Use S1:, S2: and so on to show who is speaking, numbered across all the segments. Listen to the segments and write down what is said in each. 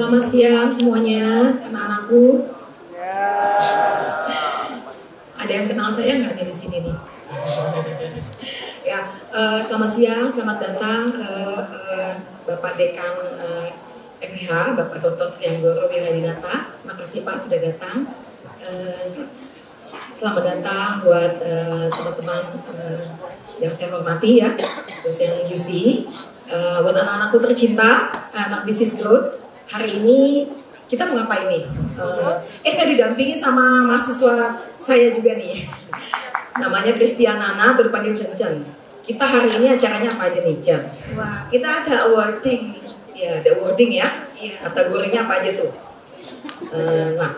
S1: Selamat siang semuanya, anak-anakku. Ada yang kenal saya nggak nih di sini nih? Ya, selamat siang, selamat datang ke Bapak Dekan FH, Bapak Dr. Trianggoro Wiradinata. Makasih Pak sudah datang. Selamat datang buat teman-teman yang saya hormati ya, dosen UC. Buat anak-anakku tercinta, anak bisnis growth. Hari ini kita mau ngapain nih? Saya didampingi sama mahasiswa saya juga nih. Namanya Kristianana, atau dipanggil Cen-Cen. Kita hari ini acaranya apa aja nih, Cen?
S2: Wah, kita ada awarding.
S1: Ya, ada awarding ya?
S2: Iya.
S1: Kategorinya apa aja tuh? Nah,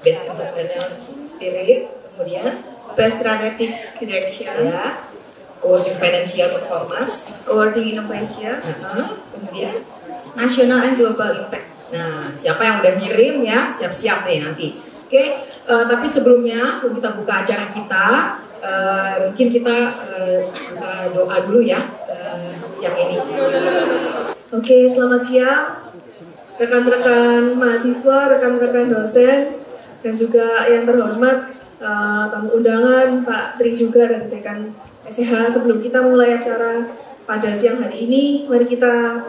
S1: Best Entrepreneurial Spirit, kemudian
S2: Best Strategic Direction,
S1: ya, Awarding Financial Performance,
S2: Awarding Innovation,
S1: kemudian
S2: National and Global Impact.
S1: nah, siapa yang udah ngirim ya, siap-siap nih nanti. Oke, tapi sebelum kita buka acara kita, mungkin kita buka doa dulu ya siang ini.
S2: Oke, selamat siang rekan-rekan mahasiswa, rekan-rekan dosen, dan juga yang terhormat tamu undangan Pak Tri juga dari Dekan SH. Sebelum kita mulai acara pada siang hari ini, mari kita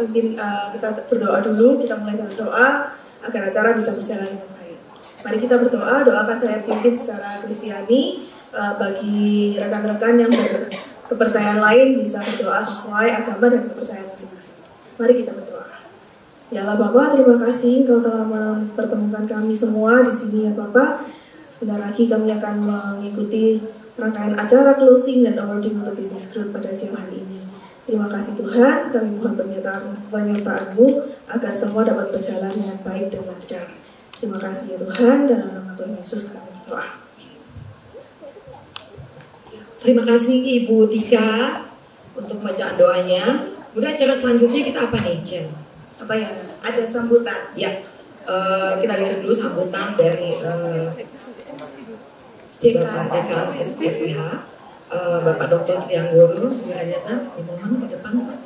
S2: kita berdoa dulu. Kita mulai dengan doa agar acara bisa berjalan dengan baik. Mari kita berdoa. Doakan saya pimpin secara Kristiani. Bagi rekan-rekan yang berkepercayaan lain bisa berdoa sesuai agama dan kepercayaan masing-masing. Mari kita berdoa. Ya Allah Bapak, terima kasih Engkau telah mempertemukan kami semua di sini ya Bapak. Sebentar lagi kami akan mengikuti rangkaian acara closing dan awarding untuk business growth pada siang hari ini. Terima kasih Tuhan, kami mohon penyertaan-Mu agar semua dapat berjalan dengan baik dan lancar. Terima kasih ya Tuhan, dalam nama Tuhan Yesus kami berdoa.
S1: Terima kasih Ibu Tika untuk bacaan doanya. Udah acara selanjutnya kita apa nih, Jen?
S2: Apa ya? Ada sambutan.
S1: Ya, kita lihat dulu sambutan dari Bapak Dekan SPFH, Bapak Dr. Trianggoro Wiradinata. Dimohon ke depan, Pak.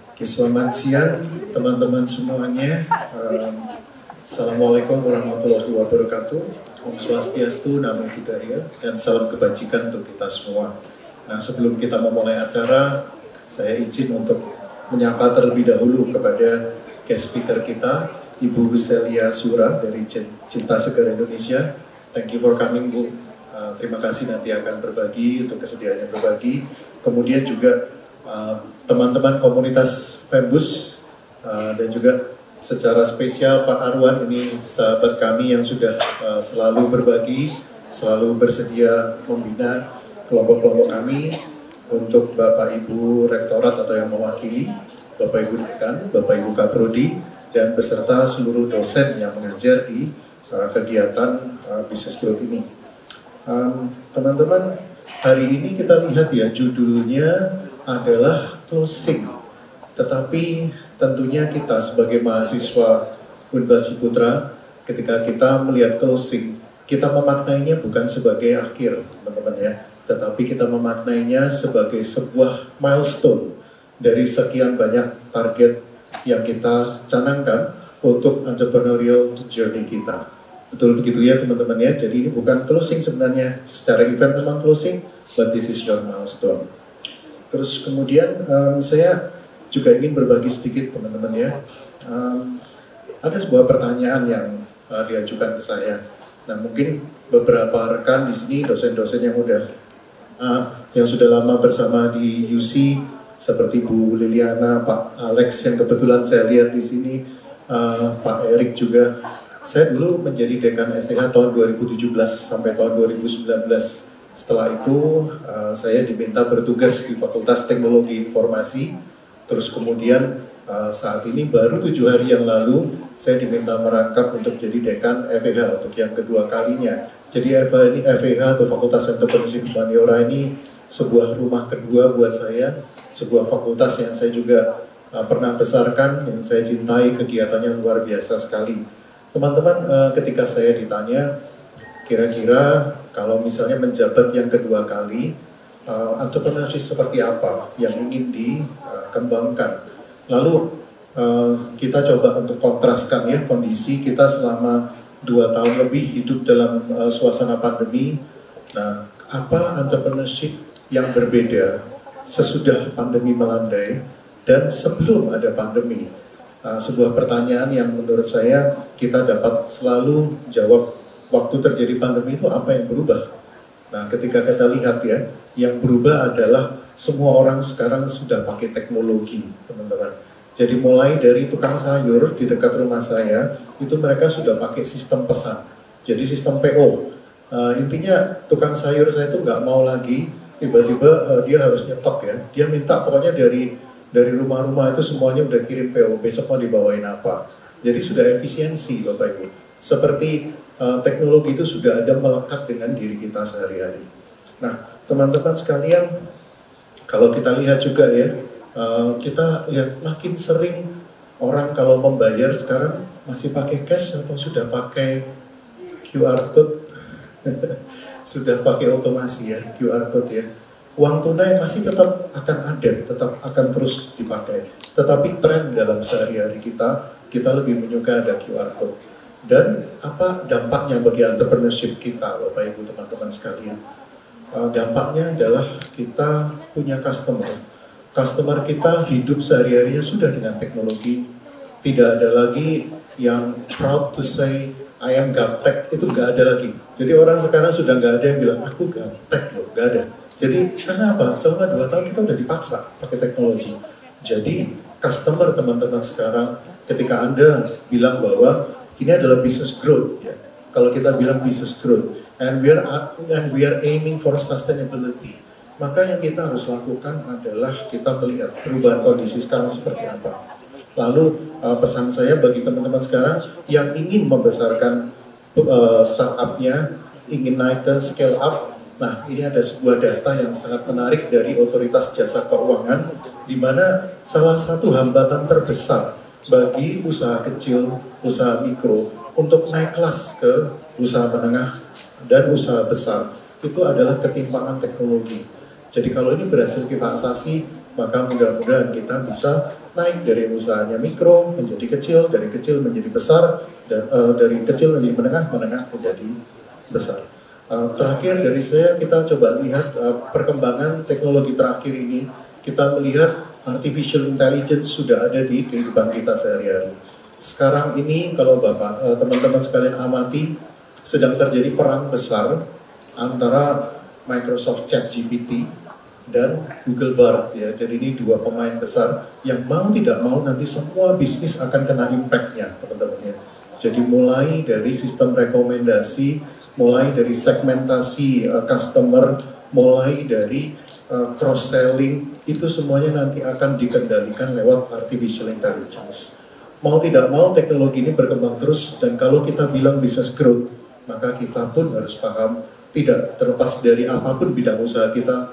S3: Oke, selamat siang teman-teman semuanya. Assalamualaikum warahmatullahi wabarakatuh. Om Swastiastu, Namo Buddhaya, dan salam kebajikan untuk kita semua. Nah, sebelum kita memulai acara, saya izin untuk menyapa terlebih dahulu kepada guest speaker kita, Ibu Celia Sura dari Cinta Segar Indonesia. Thank you for coming, Bu. Terima kasih, nanti akan berbagi, untuk kesediaannya berbagi. Kemudian juga teman-teman komunitas Fembus, dan juga secara spesial Pak Arwan, ini sahabat kami yang sudah selalu berbagi, selalu bersedia membina kelompok-kelompok kami. Untuk Bapak Ibu Rektorat atau yang mewakili, Bapak Ibu Dekan, Bapak Ibu Kaprodi, dan beserta seluruh dosen yang mengajar di kegiatan Business Growth ini. Teman-teman, hari ini kita lihat ya, judulnya adalah closing. Tetapi tentunya kita sebagai mahasiswa Universitas Putra, ketika kita melihat closing, kita memaknainya bukan sebagai akhir, teman-teman ya, tetapi kita memaknainya sebagai sebuah milestone dari sekian banyak target yang kita canangkan untuk entrepreneurial journey kita. Betul begitu ya teman-teman ya, jadi ini bukan closing sebenarnya, secara event memang closing, but this is your milestone. Terus kemudian saya juga ingin berbagi sedikit teman-teman ya. Ada sebuah pertanyaan yang diajukan ke saya. Nah, mungkin beberapa rekan di sini, dosen-dosen yang sudah lama bersama di UC, seperti Bu Liliana, Pak Alex yang kebetulan saya lihat di sini, Pak Erik juga. Saya dulu menjadi dekan STH tahun 2017 sampai tahun 2019. Setelah itu saya diminta bertugas di Fakultas Teknologi Informasi. Terus kemudian saat ini baru 7 hari yang lalu saya diminta merangkap untuk jadi dekan FEH untuk yang kedua kalinya. Jadi FEH atau Fakultas Entrepreneurship Humaniora ini sebuah rumah kedua buat saya, sebuah fakultas yang saya juga pernah besarkan, yang saya cintai, kegiatannya luar biasa sekali. Teman-teman, ketika saya ditanya, kira-kira kalau misalnya menjabat yang kedua kali, entrepreneurship seperti apa yang ingin dikembangkan? Lalu kita coba untuk kontraskan ya kondisi kita selama 2 tahun lebih hidup dalam suasana pandemi. Nah, apa entrepreneurship yang berbeda sesudah pandemi melandai dan sebelum ada pandemi? Sebuah pertanyaan yang menurut saya kita dapat selalu jawab waktu terjadi pandemi itu apa yang berubah. Nah, ketika kita lihat ya, yang berubah adalah semua orang sekarang sudah pakai teknologi, teman-teman. Jadi mulai dari tukang sayur di dekat rumah saya, itu mereka sudah pakai sistem pesan. Jadi sistem PO. Intinya tukang sayur saya itu nggak mau lagi tiba-tiba dia harus nyetok ya. Dia minta pokoknya dari rumah-rumah itu semuanya udah kirim PO, besok mau dibawain apa. Jadi sudah efisiensi Bapak Ibu. Seperti teknologi itu sudah ada melekat dengan diri kita sehari-hari. Nah, teman-teman sekalian, kalau kita lihat juga ya, kita lihat makin sering orang kalau membayar sekarang masih pakai cash atau sudah pakai QR code, sudah pakai otomasi ya, QR code ya. Uang tunai masih tetap akan ada, tetap akan terus dipakai. Tetapi tren dalam sehari-hari kita lebih menyukai ada QR code. Dan apa dampaknya bagi entrepreneurship kita, Bapak Ibu teman-teman sekalian? Dampaknya adalah kita punya customer. Customer kita hidup sehari-harinya sudah dengan teknologi. Tidak ada lagi yang proud to say I am gaptek, itu nggak ada lagi. Jadi orang sekarang sudah nggak ada yang bilang aku gaptek loh, nggak ada. Jadi karena apa? Selama 2 tahun kita udah dipaksa pakai teknologi. Jadi customer teman-teman sekarang ketika Anda bilang bahwa ini adalah business growth ya. Kalau kita bilang business growth and we are aiming for sustainability, maka yang kita harus lakukan adalah kita melihat perubahan kondisi sekarang seperti apa. Lalu pesan saya bagi teman-teman sekarang yang ingin membesarkan startupnya, ingin naik ke scale up. Nah, ini ada sebuah data yang sangat menarik dari Otoritas Jasa Keuangan, di mana salah satu hambatan terbesar bagi usaha kecil, usaha mikro, untuk naik kelas ke usaha menengah dan usaha besar, itu adalah ketimpangan teknologi. Jadi kalau ini berhasil kita atasi, maka mudah-mudahan kita bisa naik dari usahanya mikro menjadi kecil, dari kecil menjadi besar, dan dari kecil menjadi menengah, menengah menjadi besar. Terakhir dari saya, kita coba lihat perkembangan teknologi terakhir ini. Kita melihat artificial intelligence sudah ada di kehidupan kita sehari-hari. Sekarang ini kalau Bapak, teman-teman sekalian amati, sedang terjadi perang besar antara Microsoft ChatGPT dan Google Bard ya. Jadi ini 2 pemain besar yang mau tidak mau nanti semua bisnis akan kena impact-nya, teman-teman ya. Jadi mulai dari sistem rekomendasi, mulai dari segmentasi customer, mulai dari cross-selling, itu semuanya nanti akan dikendalikan lewat artificial intelligence. Mau tidak mau teknologi ini berkembang terus, dan kalau kita bilang business growth, maka kita pun harus paham, tidak terlepas dari apapun bidang usaha kita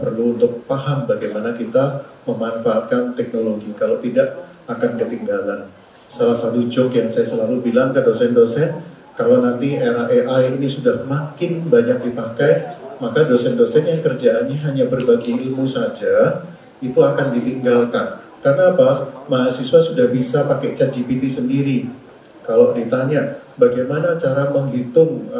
S3: perlu untuk paham bagaimana kita memanfaatkan teknologi. Kalau tidak, akan ketinggalan. Salah satu joke yang saya selalu bilang ke dosen-dosen, kalau nanti era AI ini sudah makin banyak dipakai, maka dosen-dosen yang kerjaannya hanya berbagi ilmu saja, itu akan ditinggalkan. Karena apa? Mahasiswa sudah bisa pakai ChatGPT sendiri. Kalau ditanya, bagaimana cara menghitung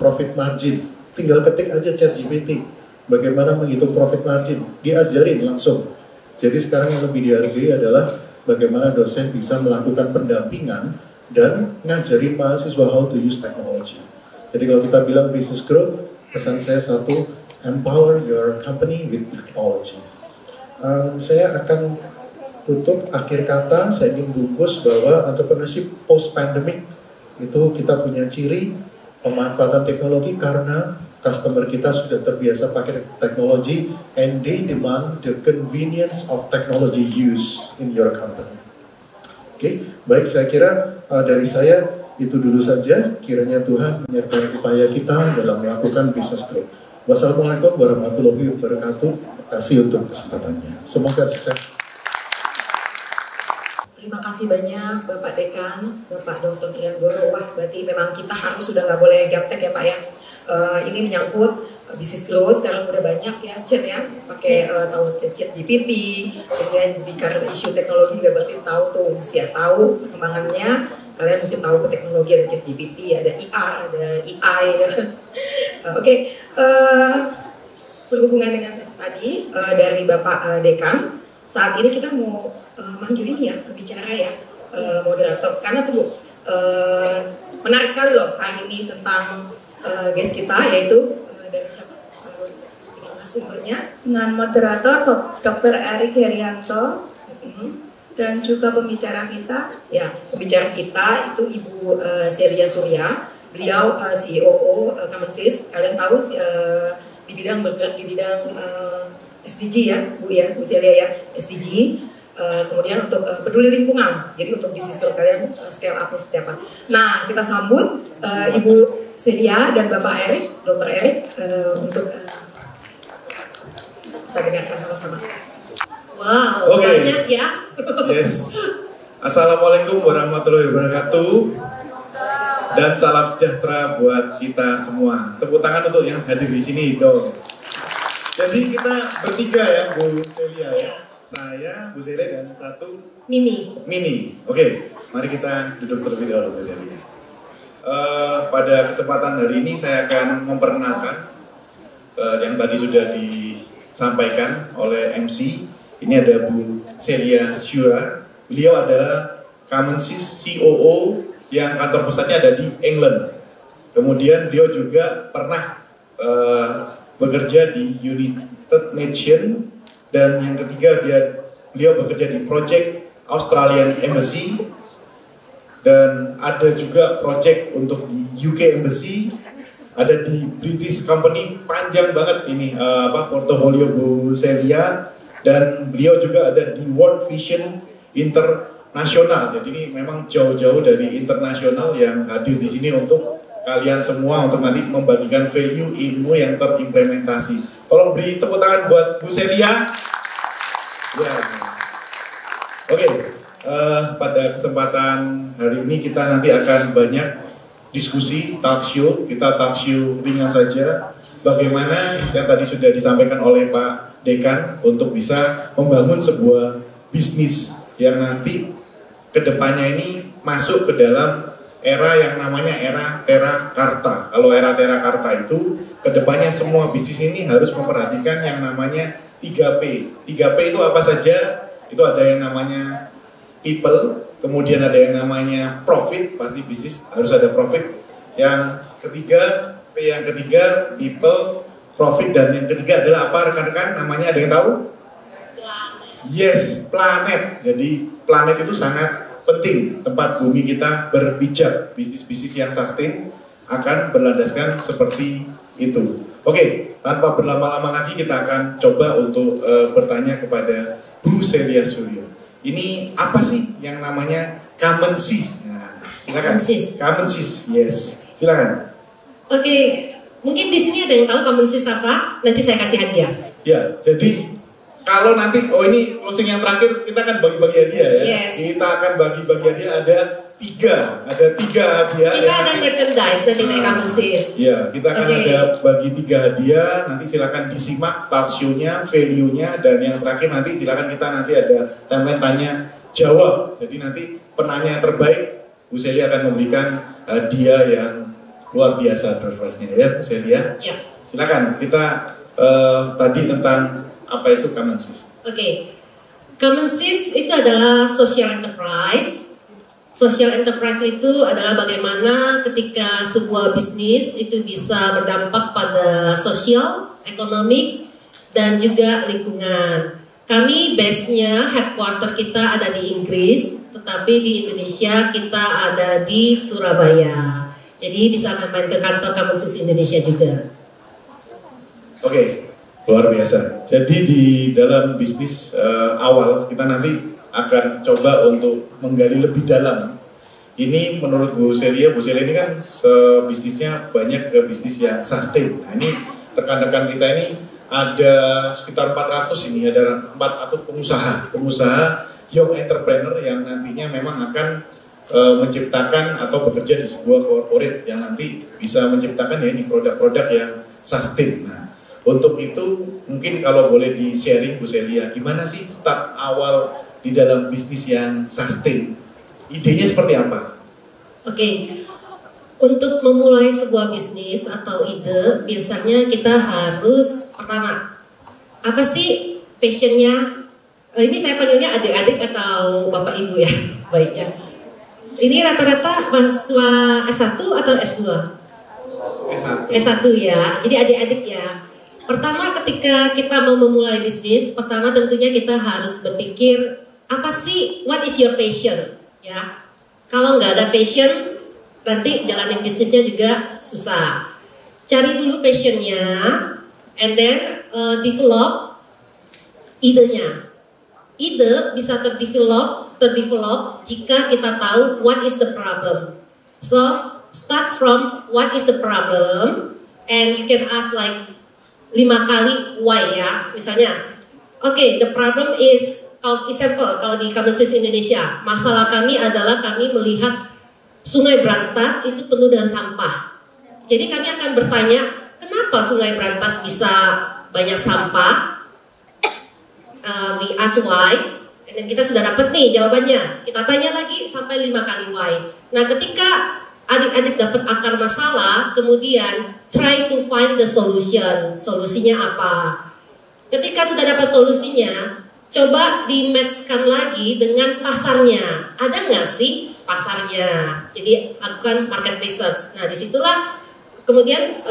S3: profit margin? Tinggal ketik aja ChatGPT. Bagaimana menghitung profit margin? Diajarin langsung. Jadi sekarang yang lebih dihargai adalah bagaimana dosen bisa melakukan pendampingan dan ngajarin mahasiswa how to use technology. Jadi kalau kita bilang business growth, pesan saya satu, empower your company with technology. Saya akan tutup akhir kata, saya ingin bungkus bahwa entrepreneurship post-pandemic itu kita punya ciri pemanfaatan teknologi karena customer kita sudah terbiasa pakai teknologi and they demand the convenience of technology use in your company. Oke, baik, saya kira dari saya itu dulu saja. Kiranya Tuhan menyertai upaya kita dalam melakukan business growth. Wassalamualaikum warahmatullahi wabarakatuh. Terima kasih untuk kesempatannya. Semoga sukses.
S1: Terima kasih banyak Bapak Dekan, Bapak Dr. Trianggoro. Wah, berarti memang kita harus sudah nggak boleh gaptek ya Pak ya. Ini menyangkut bisnis growth sekarang udah banyak ya, Chen ya, pakai tahu ChatGPT, kemudian di karena isu teknologi juga berarti tahu tuh, mesti tahu perkembangannya, kalian mesti tahu ke teknologi, ada ChatGPT, ada IR, ada AI ya. Oke, berhubungan dengan tadi dari Bapak Dekan, saat ini kita mau manggil ini ya, pembicara ya, moderator, karena tunggu, menarik sekali loh hari ini tentang guest kita, yaitu dari siapa? Sumbernya
S2: Dengan moderator Dr. Erik Herianto dan juga pembicara kita.
S1: Ya, pembicara kita itu Ibu Celia Surya. Beliau CEO Commonsys. Kalian tahu di bidang bergerak di bidang SDG ya, Bu Celia ya, SDG. Kemudian untuk peduli lingkungan. Jadi untuk bisnis kalau kalian scale up seperti apa. Nah, kita sambut Ibu Celia dan Bapak Erik, Dr. Erik untuk kita dengarkan sama-sama. Wow, banyak ya.
S4: Yes. Assalamualaikum warahmatullahi wabarakatuh. Dan salam sejahtera buat kita semua. Tepuk tangan untuk yang hadir di sini dong. Jadi kita bertiga ya, Bu Celia ya. Saya, Bu Celia dan satu Mini. Oke, mari kita duduk terlebih dahulu, Bu Celia. Pada kesempatan hari ini saya akan memperkenalkan yang tadi sudah disampaikan oleh MC. Ini ada Bu Celia Surya. Beliau adalah Commonsys COO yang kantor pusatnya ada di England. Kemudian beliau juga pernah bekerja di United Nations, dan yang ketiga beliau bekerja di Project Australian Embassy, dan ada juga project untuk di UK Embassy, ada di British Company, panjang banget ini portofolio Bu Celia, dan beliau juga ada di World Vision Internasional. Jadi ini memang jauh-jauh dari internasional yang hadir di sini untuk kalian semua untuk nanti membagikan value ilmu yang terimplementasi. Tolong beri tepuk tangan buat Bu Celia. Ya. Oke. Pada kesempatan hari ini kita nanti akan banyak diskusi, talk show. Kita talk show ringan saja. Bagaimana yang tadi sudah disampaikan oleh Pak Dekan untuk bisa membangun sebuah bisnis yang nanti kedepannya ini masuk ke dalam era yang namanya era Terakarta. Kalau era Terakarta itu kedepannya semua bisnis ini harus memperhatikan yang namanya 3P. 3P itu apa saja? Itu ada yang namanya people, kemudian ada yang namanya profit, pasti bisnis harus ada profit. Yang ketiga, P yang ketiga people, profit, dan yang ketiga adalah apa rekan-rekan? Namanya ada yang tahu? Planet. Yes, planet. Jadi planet itu sangat penting, tempat bumi kita berpijak. Bisnis-bisnis yang sustain akan berlandaskan seperti itu. Oke, tanpa berlama-lama lagi kita akan coba untuk bertanya kepada Bu Celia Surya. Ini apa sih yang namanya Commonsys? Nah, silakan. Commonsys, yes. Silakan.
S1: Oke, mungkin di sini ada yang tahu Commonsys apa? Nanti saya kasih hadiah.
S4: Ya, jadi kalau nanti, ini closing yang terakhir, kita akan bagi-bagi hadiah ya.
S1: Yes.
S4: Kita akan bagi-bagi hadiah, ada tiga hadiah.
S1: Kita ada merchandise dari Commonsys.
S4: Ya, kita akan ada bagi 3 hadiah. Nanti silakan disimak talk show-nya, value-nya, dan yang terakhir nanti silakan kita nanti ada timeline tanya jawab. Jadi nanti penanya terbaik, Bu Celia akan memberikan hadiah yang luar biasa surprise-nya ya, Bu Celia.
S1: Ya.
S4: Silakan kita tadi tentang apa itu Commonsys.
S1: Oke. Commonsys itu adalah social enterprise. Social enterprise itu adalah bagaimana ketika sebuah bisnis itu bisa berdampak pada sosial, ekonomi, dan juga lingkungan. Kami base-nya, headquarter kita ada di Inggris, tetapi di Indonesia kita ada di Surabaya. Jadi bisa main ke kantor Commonsys Indonesia juga.
S4: Oke, luar biasa. Jadi di dalam bisnis awal kita nanti akan coba untuk menggali lebih dalam. Ini menurut Bu Celia ini kan bisnisnya banyak ke bisnis yang sustain. Nah, ini rekan-rekan kita ini ada sekitar 400 ini, ada 400 pengusaha young entrepreneur yang nantinya memang akan menciptakan atau bekerja di sebuah corporate yang nanti bisa menciptakan ya ini produk-produk yang sustain. Nah, untuk itu mungkin kalau boleh di-sharing Bu Celia, gimana sih start awal di dalam bisnis yang sustain? Idenya seperti apa?
S1: Oke, untuk memulai sebuah bisnis atau ide, biasanya kita harus pertama, apa sih passionnya? Ini saya panggilnya adik-adik atau bapak ibu ya, baiknya. Ini rata-rata mahasiswa S1 atau S2?
S4: S1.
S1: S1 ya, jadi adik-adik ya. Pertama ketika kita mau memulai bisnis, pertama tentunya kita harus berpikir, apa sih, what is your passion? Ya, kalau nggak ada passion, nanti jalanin bisnisnya juga susah. Cari dulu passionnya, and then develop idenya. Ide bisa terdevelop jika kita tahu what is the problem. So start from what is the problem, and you can ask like 5 kali why ya. Misalnya, okay, the problem is, kalau example kalau di Kamusis Indonesia, masalah kami adalah kami melihat Sungai Brantas itu penuh dengan sampah. Jadi kami akan bertanya, kenapa Sungai Brantas bisa banyak sampah? We ask why, dan kita sudah dapat nih jawabannya. Kita tanya lagi sampai 5 kali why. Nah, ketika adik-adik dapat akar masalah, kemudian try to find the solution. Solusinya apa? Ketika sudah dapat solusinya, coba di-matchkan lagi dengan pasarnya. Ada nggak sih pasarnya? Jadi lakukan market research. Nah, disitulah kemudian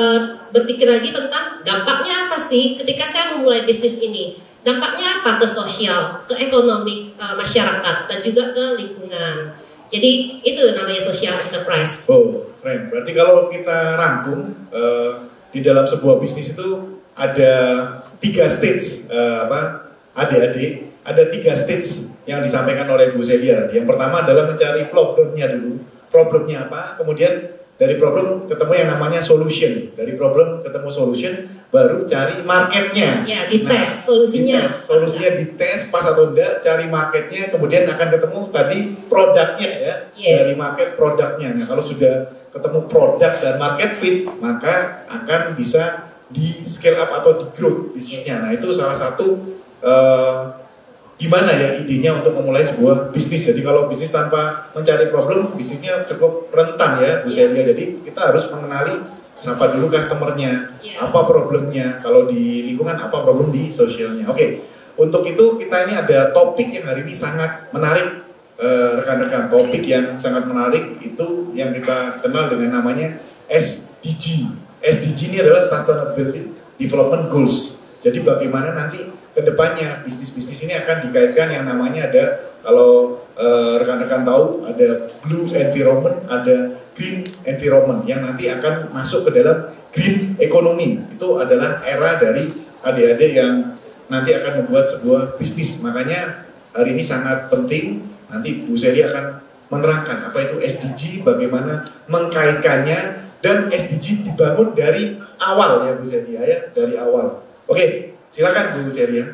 S1: berpikir lagi tentang dampaknya apa sih ketika saya memulai bisnis ini. Dampaknya apa ke sosial, ke ekonomi masyarakat, dan juga ke lingkungan. Jadi itu namanya social enterprise.
S4: Oh, keren. Berarti kalau kita rangkum di dalam sebuah bisnis itu ada 3 stage, adik-adik, ada 3 stage yang disampaikan oleh Bu Celia. Yang pertama adalah mencari problemnya dulu. Problemnya apa? Kemudian dari problem ketemu yang namanya solution. Dari problem ketemu solution, baru cari marketnya.
S1: Ya, dites solusinya.
S4: Solusinya dites pas atau enggak, cari marketnya, kemudian akan ketemu tadi produknya ya.
S1: Yes.
S4: Dari market produknya. Nah, kalau sudah ketemu produk dan market fit, maka akan bisa di scale up atau di growth bisnisnya. Nah, itu salah satu gimana ya idenya untuk memulai sebuah bisnis. Jadi kalau bisnis tanpa mencari problem, bisnisnya cukup rentan ya Bu Celia. Jadi kita harus mengenali siapa dulu customernya, apa problemnya, kalau di lingkungan apa problem di sosialnya. Oke, untuk itu kita ini ada topik yang hari ini sangat menarik rekan-rekan. Topik yang sangat menarik itu yang kita kenal dengan namanya SDG. SDG ini adalah Sustainable Development Goals. Jadi bagaimana nanti kedepannya bisnis-bisnis ini akan dikaitkan yang namanya ada, kalau rekan-rekan tahu, ada blue environment, ada green environment yang nanti akan masuk ke dalam green economy. Itu adalah era dari adik-adik yang nanti akan membuat sebuah bisnis. Makanya hari ini sangat penting, nanti Bu Celia akan menerangkan apa itu SDG, bagaimana mengkaitkannya, dan SDG dibangun dari awal ya Bu Celia ya, dari awal. Oke. Silakan Bu Celia.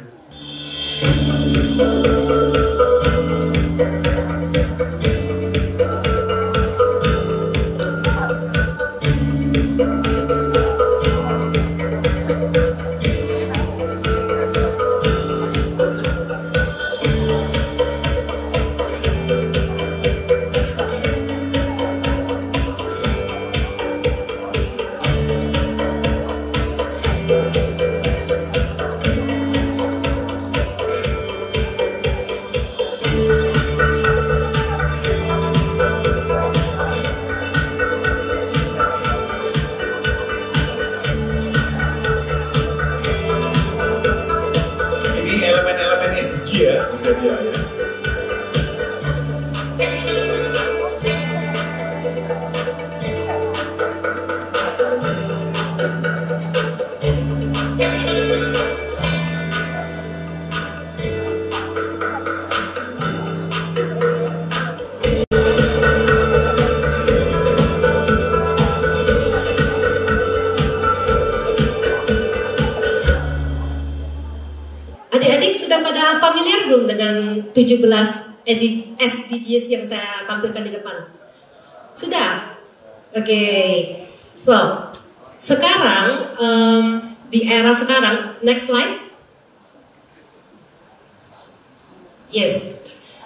S4: Celia ya.
S1: Adik-adik sudah pada familiar belum dengan 17 SDGs yang saya tampilkan di depan? Sudah? Oke. So, sekarang di era sekarang, next slide. Yes.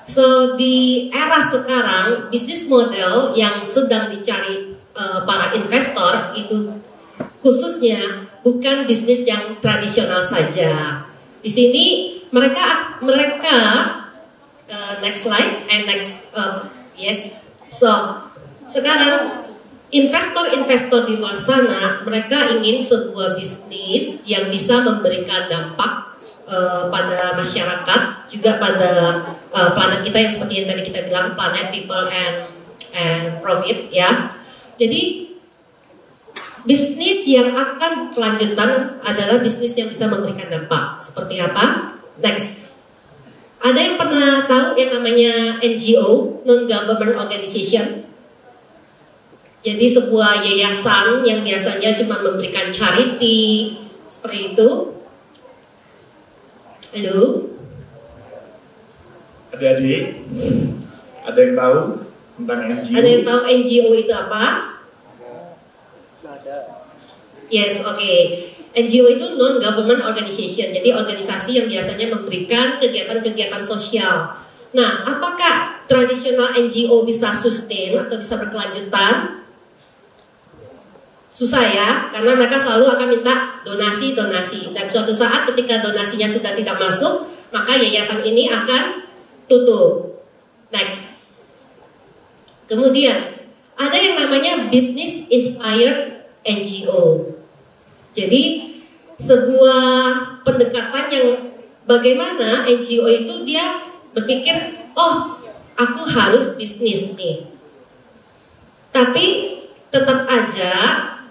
S1: So di era sekarang bisnis model yang sedang dicari para investor itu khususnya bukan bisnis yang tradisional saja. Di sini mereka next slide yes. So sekarang investor-investor di luar sana mereka ingin sebuah bisnis yang bisa memberikan dampak pada masyarakat, juga pada planet kita yang seperti yang tadi kita bilang, planet, people, and profit ya. Jadi bisnis yang akan kelanjutan adalah bisnis yang bisa memberikan dampak. Seperti apa? Next. Ada yang pernah tahu yang namanya NGO, Non-Government Organization? Jadi sebuah yayasan yang biasanya cuma memberikan charity, seperti itu. Halo?
S4: Adik-adik, ada yang tahu tentang NGO?
S1: Ada yang tahu NGO itu apa? Yes, oke. NGO itu Non-Government Organization, jadi organisasi yang biasanya memberikan kegiatan-kegiatan sosial. Nah, apakah tradisional NGO bisa sustain atau bisa berkelanjutan? Susah ya, karena mereka selalu akan minta donasi. Dan suatu saat ketika donasinya sudah tidak masuk, maka yayasan ini akan tutup. Next. Kemudian, ada yang namanya Business Inspired NGO. Jadi, sebuah pendekatan yang bagaimana NGO itu dia berpikir, oh, aku harus bisnis nih. Tapi, tetap aja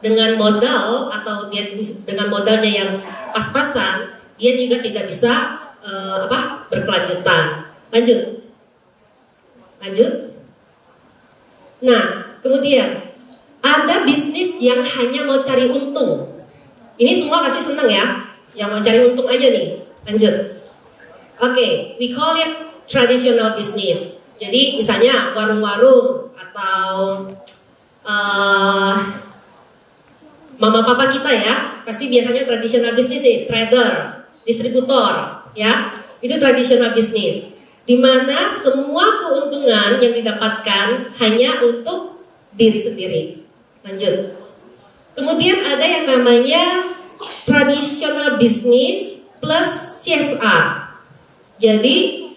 S1: dengan modal atau dia dengan modalnya yang pas-pasan, dia juga tidak bisa berkelanjutan. Lanjut. Nah, kemudian ada bisnis yang hanya mau cari untung. Ini semua pasti senang ya, yang mau cari untung aja nih. Lanjut. Oke, we call it traditional business. Jadi misalnya warung-warung atau mama papa kita ya, pasti biasanya tradisional bisnis nih, trader, distributor, ya, itu tradisional bisnis, di mana semua keuntungan yang didapatkan hanya untuk diri sendiri. Lanjut. Kemudian ada yang namanya tradisional bisnis plus CSR. Jadi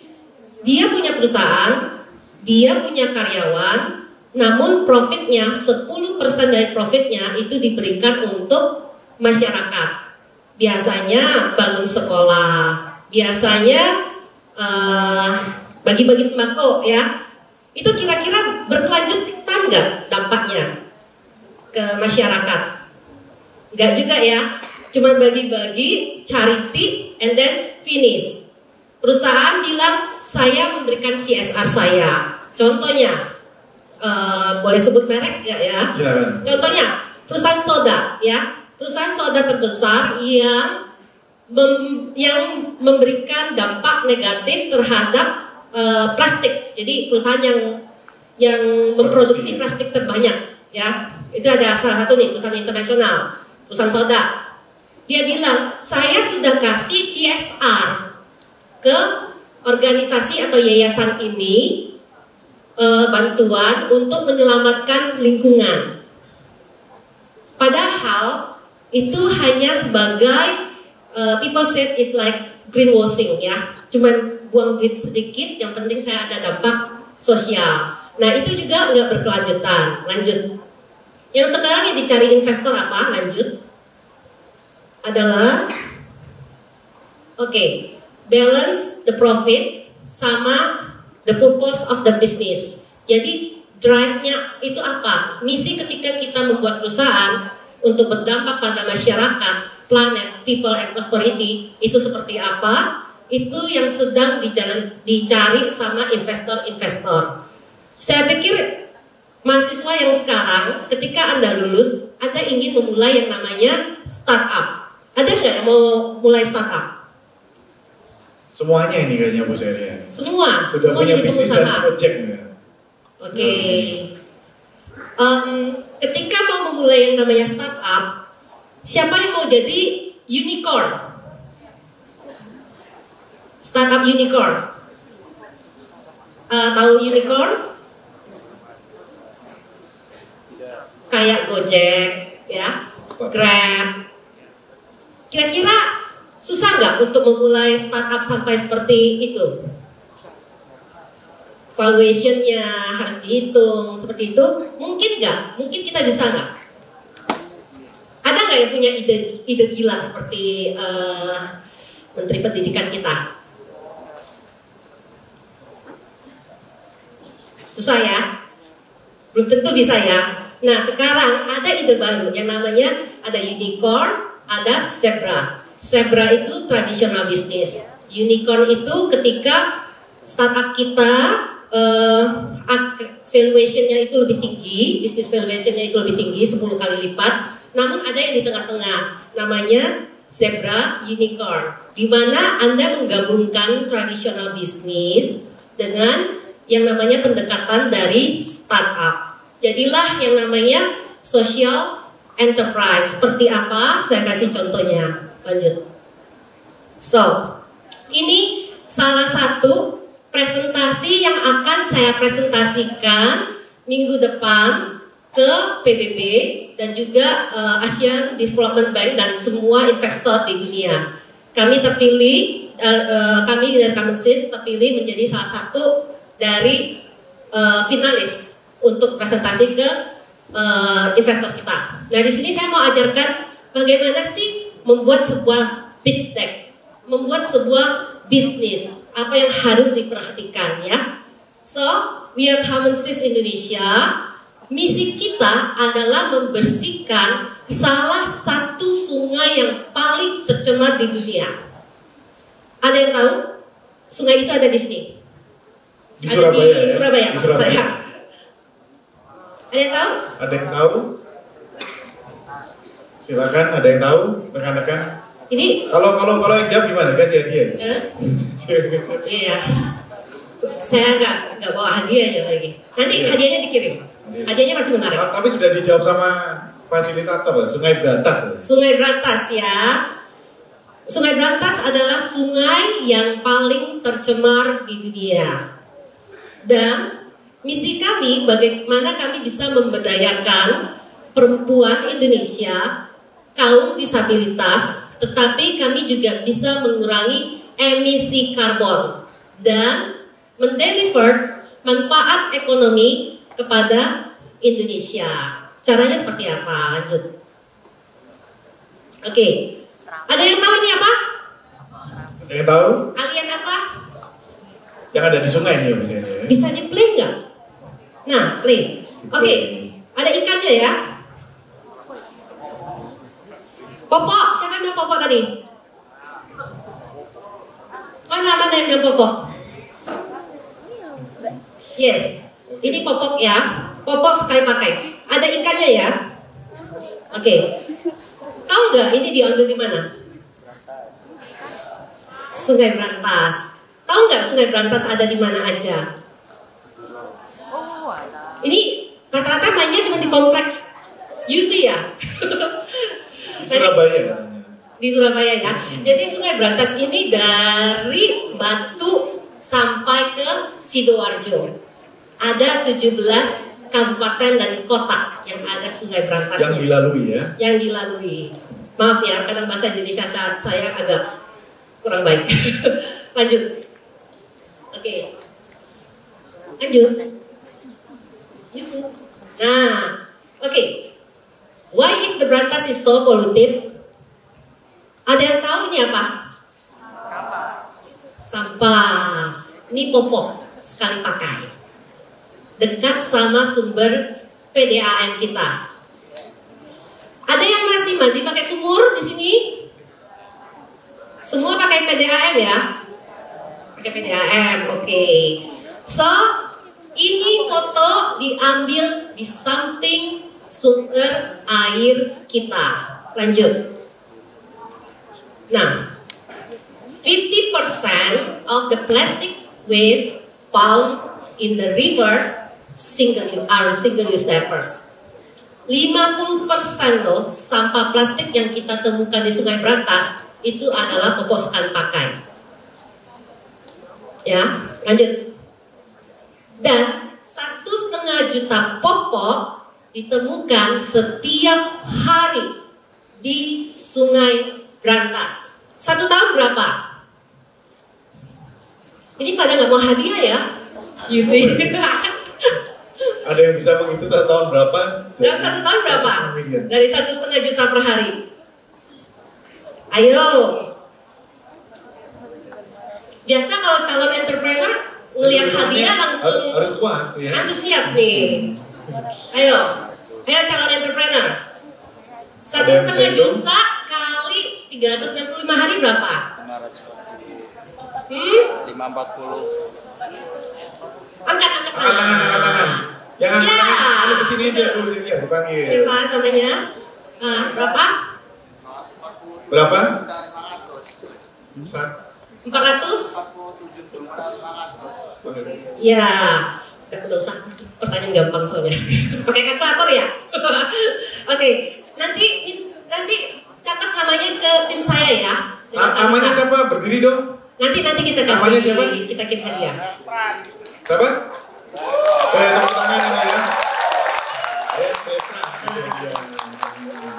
S1: dia punya perusahaan, dia punya karyawan, namun profitnya 10% dari profitnya itu diberikan untuk masyarakat. Biasanya bangun sekolah, biasanya bagi-bagi sembako ya. Itu kira-kira berkelanjutan nggak dampaknya ke masyarakat? Nggak juga ya, cuma bagi-bagi charity and then finish. Perusahaan bilang saya memberikan CSR saya. Contohnya boleh sebut merek ya?
S4: Silakan.
S1: Contohnya perusahaan soda ya, perusahaan soda terbesar yang memberikan dampak negatif terhadap plastik. Jadi perusahaan yang memproduksi plastik terbanyak ya, itu ada salah satu nih perusahaan internasional, perusahaan soda. Dia bilang saya sudah kasih CSR ke organisasi atau yayasan ini. Bantuan untuk menyelamatkan lingkungan. Padahal itu hanya sebagai people said is like greenwashing ya. Cuman buang duit sedikit, yang penting saya ada dampak sosial. Nah itu juga nggak berkelanjutan. Lanjut. Yang sekarang yang dicari investor apa? Lanjut. Adalah balance the profit sama the purpose of the business. Jadi drive-nya itu apa? Misi ketika kita membuat perusahaan untuk berdampak pada masyarakat, planet, people, and prosperity itu seperti apa? Itu yang sedang dicari sama investor-investor. Saya pikir mahasiswa yang sekarang ketika Anda lulus, Anda ingin memulai yang namanya startup. Ada nggak yang mau mulai startup?
S4: Semuanya ini kayaknya Bu Seri.
S1: Semua
S4: punya
S1: jadi
S4: bisnis
S1: pengusaha.
S4: dan project ya.
S1: Ketika mau memulai yang namanya startup,
S5: Siapa yang mau jadi unicorn? Startup unicorn. Tahu unicorn? Kayak Gojek, ya, Grab. Kira-kira susah nggak untuk memulai startup sampai seperti itu? Valuationnya harus dihitung seperti itu. Mungkin nggak? Mungkin kita bisa nggak? Ada nggak yang punya ide gila seperti Menteri Pendidikan kita? Susah ya? Belum tentu bisa ya. Nah, sekarang ada ide baru yang namanya ada unicorn, ada zebra. Zebra itu tradisional bisnis. Unicorn itu ketika startup kita valuationnya itu lebih tinggi, bisnis valuationnya itu lebih tinggi 10 kali lipat. Namun ada yang di tengah-tengah, namanya zebra unicorn, di mana Anda menggabungkan tradisional bisnis dengan yang namanya pendekatan dari startup. Jadilah yang namanya social enterprise. Seperti apa? Saya kasih contohnya. Lanjut. So, ini salah satu presentasi yang akan saya presentasikan minggu depan ke PBB dan juga Asian Development Bank dan semua investor di dunia. Kami terpilih, kami dari Kemensis terpilih menjadi salah satu dari finalis untuk presentasi ke investor kita. Nah, di sini saya mau ajarkan bagaimana sih membuat sebuah pitch deck, membuat sebuah bisnis, apa yang harus diperhatikan ya. So, we are Kemensis Indonesia. Misi kita adalah membersihkan salah satu sungai yang paling tercemar di dunia. Ada yang tahu? Sungai itu ada di sini.
S4: Di Surabaya.
S5: Di Surabaya, maksud saya. Ada yang tahu?
S4: Ada yang tahu? Silakan, ada yang tahu, rekan-rekan.
S5: Ini
S4: Kalau yang jawab gimana? Kasih hadiah.
S5: Iya. Saya nggak bawa hadiahnya lagi. Nanti hadiahnya dikirim. Hadiahnya masih menarik.
S4: Tapi sudah dijawab sama fasilitator, Sungai Brantas.
S5: Sungai Brantas ya. Sungai Brantas adalah sungai yang paling tercemar di dunia. Dan misi kami bagaimana kami bisa memberdayakan perempuan Indonesia, kaum disabilitas, tetapi kami juga bisa mengurangi emisi karbon dan mendeliver manfaat ekonomi kepada Indonesia. Caranya seperti apa? Lanjut. Oke. Ada yang tahu ini apa?
S4: Ada yang tahu?
S5: Alien apa?
S4: Yang ada di sungai ini misalnya.
S5: Bisa di play nggak? Nah, play. Oke. Ada ikannya ya. Popok, siapa yang bilang popok tadi? Mana yang bilang popok? Yes, ini popok ya. Popok sekali pakai. Ada ikannya ya. Oke. Tahu nggak ini diambil di mana? Sungai Brantas. Tahu nggak Sungai Brantas ada di mana aja? Ini rata-rata mainnya cuma di kompleks UC ya.
S4: Di Surabaya katanya.
S5: Di Surabaya ya. Jadi Sungai Brantas ini dari Batu sampai ke Sidoarjo. Ada 17 kabupaten dan kota yang ada Sungai Brantas.
S4: Yang dilalui ya.
S5: Yang dilalui. Maaf ya, kadang bahasa Indonesia saya agak kurang baik. Lanjut. Oke. Lanjut. Nah, oke. Why is the Brantas is so polluted? Ada yang tahu ini apa? Sampah. Ini popok sekali pakai. Dekat sama sumber PDAM kita. Ada yang masih mandi pakai sumur di sini? Semua pakai PDAM ya? Pakai PDAM, oke. So, ini foto diambil di samping sumber air kita. Lanjut. Nah, 50% of the plastic waste found in the rivers single use diapers. 50% loh sampah plastik yang kita temukan di Sungai Brantas itu adalah popok sekali pakai. Ya, lanjut. Dan 1,5 juta popok ditemukan setiap hari di Sungai Brantas. 1 tahun berapa? Ini pada nggak mau hadiah ya? You see?
S4: Ada yang bisa menghitung 1 tahun berapa?
S5: Dalam 1 tahun berapa?
S4: 1,5 miliar.
S5: Dari 1,5 juta per hari. Ayo. Biasa kalau calon entrepreneur ngelihat hadiah langsung
S4: harus kuat ya.
S5: antusias nih. Ayo calon entrepreneur. 1,5 juta kali 365 hari berapa?
S6: 540.
S5: Angkat
S4: tangan. Yang angkat
S5: Ya.
S4: tangan, kesini aja, sini aku panggil.
S5: Siapa namanya? Berapa?
S4: Berapa?
S5: 400? Ya, udah usah. Pertanyaan gampang soalnya. Pakai kalkulator ya? Oke, nanti catat namanya ke tim saya ya.
S4: Namanya siapa? Berdiri dong.
S5: Nanti kita
S4: Namanya siapa?
S5: kasih, kita kirim hadiah.
S4: Siapa? Tepuk tangan ini ya.